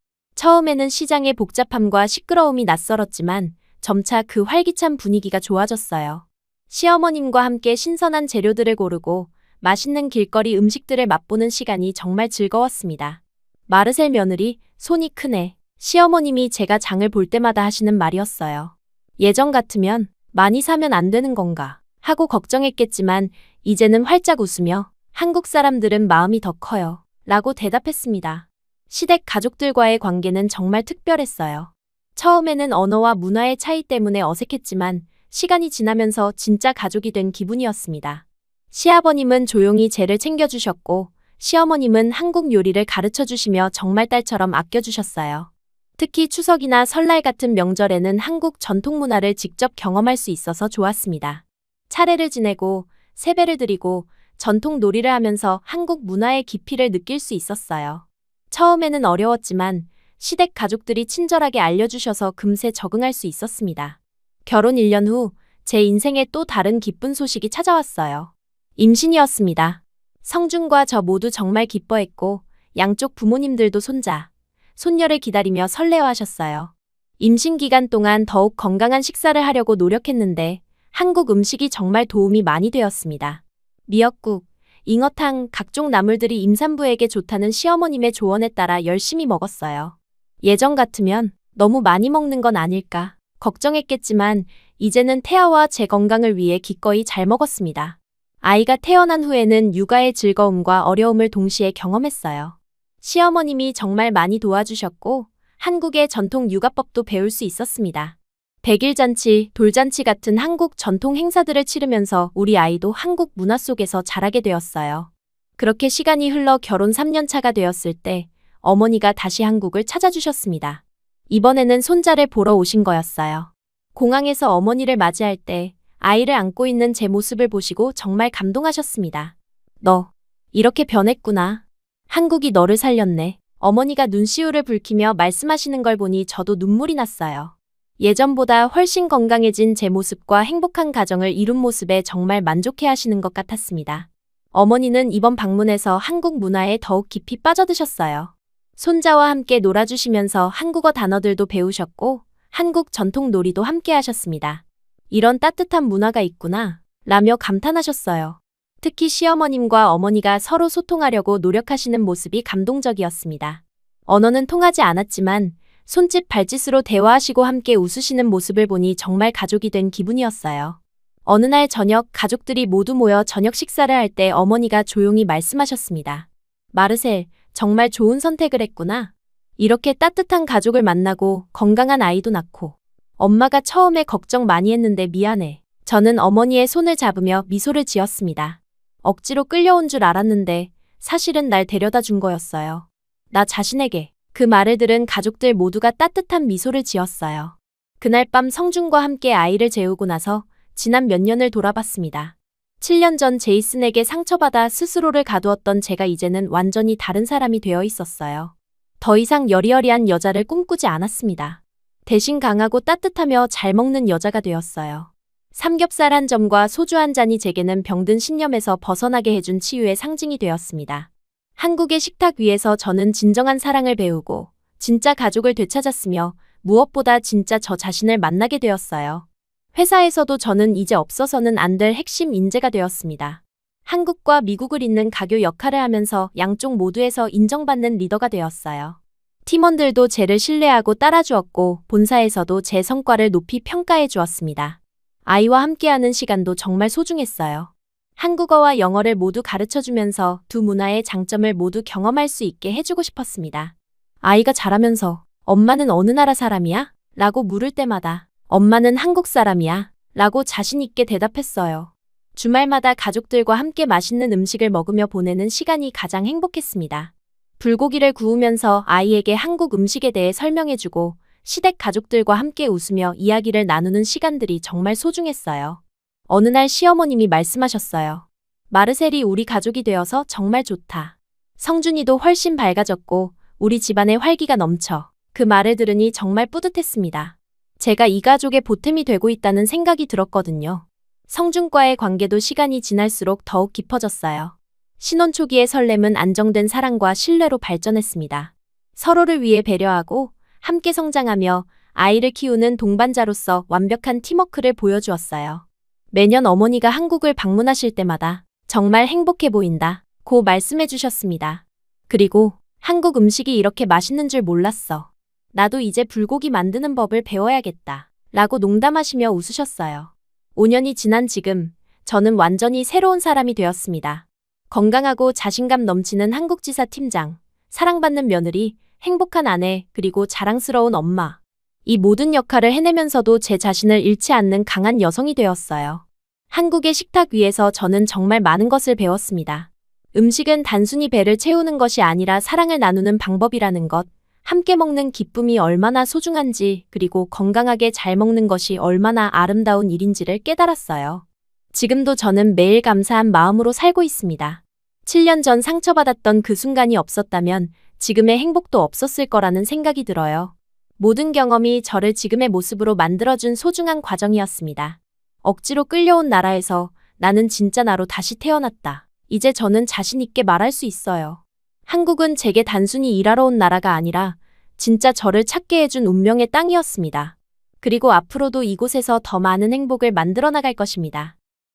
처음에는 시장의 복잡함과 시끄러움이 낯설었지만 점차 그 활기찬 분위기가 좋아졌어요. 시어머님과 함께 신선한 재료들을 고르고 맛있는 길거리 음식들을 맛보는 시간이 정말 즐거웠습니다. 마르셀 며느리, 손이 크네. 시어머님이 제가 장을 볼 때마다 하시는 말이었어요. 예전 같으면 많이 사면 안 되는 건가 하고 걱정했겠지만 이제는 활짝 웃으며 한국 사람들은 마음이 더 커요 라고 대답했습니다. 시댁 가족들과의 관계는 정말 특별했어요. 처음에는 언어와 문화의 차이 때문에 어색했지만 시간이 지나면서 진짜 가족이 된 기분이었습니다. 시아버님은 조용히 제를 챙겨주셨고 시어머님은 한국 요리를 가르쳐주시며 정말 딸처럼 아껴주셨어요. 특히 추석이나 설날 같은 명절에는 한국 전통 문화를 직접 경험할 수 있어서 좋았습니다. 차례를 지내고 세배를 드리고 전통 놀이를 하면서 한국 문화의 깊이를 느낄 수 있었어요. 처음에는 어려웠지만 시댁 가족들이 친절하게 알려주셔서 금세 적응할 수 있었습니다. 결혼 1년 후 제 인생에 또 다른 기쁜 소식이 찾아왔어요. 임신이었습니다. 성준과 저 모두 정말 기뻐했고 양쪽 부모님들도 손자, 손녀를 기다리며 설레어하셨어요. 임신 기간 동안 더욱 건강한 식사를 하려고 노력했는데 한국 음식이 정말 도움이 많이 되었습니다. 미역국, 잉어탕, 각종 나물들이 임산부에게 좋다는 시어머님의 조언에 따라 열심히 먹었어요. 예전 같으면 너무 많이 먹는 건 아닐까 걱정했겠지만 이제는 태아와 제 건강을 위해 기꺼이 잘 먹었습니다. 아이가 태어난 후에는 육아의 즐거움과 어려움을 동시에 경험했어요. 시어머님이 정말 많이 도와주셨고 한국의 전통 육아법도 배울 수 있었습니다. 백일잔치, 돌잔치 같은 한국 전통 행사들을 치르면서 우리 아이도 한국 문화 속에서 자라게 되었어요. 그렇게 시간이 흘러 결혼 3년 차가 되었을 때 어머니가 다시 한국을 찾아주셨습니다. 이번에는 손자를 보러 오신 거였어요. 공항에서 어머니를 맞이할 때 아이를 안고 있는 제 모습을 보시고 정말 감동하셨습니다. 너 이렇게 변했구나. 한국이 너를 살렸네. 어머니가 눈시울을 붉히며 말씀하시는 걸 보니 저도 눈물이 났어요. 예전보다 훨씬 건강해진 제 모습과 행복한 가정을 이룬 모습에 정말 만족해 하시는 것 같았습니다. 어머니는 이번 방문에서 한국 문화에 더욱 깊이 빠져드셨어요. 손자와 함께 놀아주시면서 한국어 단어들도 배우셨고 한국 전통 놀이도 함께 하셨습니다. 이런 따뜻한 문화가 있구나 라며 감탄하셨어요. 특히 시어머님과 어머니가 서로 소통하려고 노력하시는 모습이 감동적이었습니다. 언어는 통하지 않았지만 손짓 발짓으로 대화하시고 함께 웃으시는 모습을 보니 정말 가족이 된 기분이었어요. 어느 날 저녁 가족들이 모두 모여 저녁 식사를 할 때 어머니가 조용히 말씀하셨습니다. 마르셀, 정말 좋은 선택을 했구나. 이렇게 따뜻한 가족을 만나고 건강한 아이도 낳고. 엄마가 처음에 걱정 많이 했는데 미안해. 저는 어머니의 손을 잡으며 미소를 지었습니다. 억지로 끌려온 줄 알았는데 사실은 날 데려다 준 거였어요. 나 자신에게. 그 말을 들은 가족들 모두가 따뜻한 미소를 지었어요. 그날 밤 성준과 함께 아이를 재우고 나서 지난 몇 년을 돌아봤습니다. 7년 전 제이슨에게 상처받아 스스로를 가두었던 제가 이제는 완전히 다른 사람이 되어 있었어요. 더 이상 여리여리한 여자를 꿈꾸지 않았습니다. 대신 강하고 따뜻하며 잘 먹는 여자가 되었어요. 삼겹살 한 점과 소주 한 잔이 제게는 병든 신념에서 벗어나게 해준 치유의 상징이 되었습니다. 한국의 식탁 위에서 저는 진정한 사랑을 배우고 진짜 가족을 되찾았으며 무엇보다 진짜 저 자신을 만나게 되었어요. 회사에서도 저는 이제 없어서는 안 될 핵심 인재가 되었습니다. 한국과 미국을 잇는 가교 역할을 하면서 양쪽 모두에서 인정받는 리더가 되었어요. 팀원들도 저를 신뢰하고 따라주었고 본사에서도 제 성과를 높이 평가해 주었습니다. 아이와 함께하는 시간도 정말 소중했어요. 한국어와 영어를 모두 가르쳐주면서 두 문화의 장점을 모두 경험할 수 있게 해주고 싶었습니다. 아이가 자라면서 엄마는 어느 나라 사람이야? 라고 물을 때마다 엄마는 한국 사람이야 라고 자신 있게 대답했어요. 주말마다 가족들과 함께 맛있는 음식을 먹으며 보내는 시간이 가장 행복했습니다. 불고기를 구우면서 아이에게 한국 음식에 대해 설명해주고 시댁 가족들과 함께 웃으며 이야기를 나누는 시간들이 정말 소중했어요. 어느 날 시어머님이 말씀하셨어요. 마르셀이 우리 가족이 되어서 정말 좋다. 성준이도 훨씬 밝아졌고 우리 집안에 활기가 넘쳐. 그 말을 들으니 정말 뿌듯했습니다. 제가 이 가족의 보탬이 되고 있다는 생각이 들었거든요. 성준과의 관계도 시간이 지날수록 더욱 깊어졌어요. 신혼 초기의 설렘은 안정된 사랑과 신뢰로 발전했습니다. 서로를 위해 배려하고 함께 성장하며 아이를 키우는 동반자로서 완벽한 팀워크를 보여주었어요. 매년 어머니가 한국을 방문하실 때마다 정말 행복해 보인다 고 말씀해 주셨습니다. 그리고 한국 음식이 이렇게 맛있는 줄 몰랐어. 나도 이제 불고기 만드는 법을 배워야겠다 라고 농담하시며 웃으셨어요. 5년이 지난 지금 저는 완전히 새로운 사람이 되었습니다. 건강하고 자신감 넘치는 한국지사 팀장, 사랑받는 며느리, 행복한 아내, 그리고 자랑스러운 엄마. 이 모든 역할을 해내면서도 제 자신을 잃지 않는 강한 여성이 되었어요. 한국의 식탁 위에서 저는 정말 많은 것을 배웠습니다. 음식은 단순히 배를 채우는 것이 아니라 사랑을 나누는 방법이라는 것, 함께 먹는 기쁨이 얼마나 소중한지, 그리고 건강하게 잘 먹는 것이 얼마나 아름다운 일인지를 깨달았어요. 지금도 저는 매일 감사한 마음으로 살고 있습니다. 7년 전 상처받았던 그 순간이 없었다면 지금의 행복도 없었을 거라는 생각이 들어요. 모든 경험이 저를 지금의 모습으로 만들어준 소중한 과정이었습니다. 억지로 끌려온 나라에서 나는 진짜 나로 다시 태어났다. 이제 저는 자신 있게 말할 수 있어요. 한국은 제게 단순히 일하러 온 나라가 아니라 진짜 저를 찾게 해준 운명의 땅이었습니다. 그리고 앞으로도 이곳에서 더 많은 행복을 만들어 나갈 것입니다.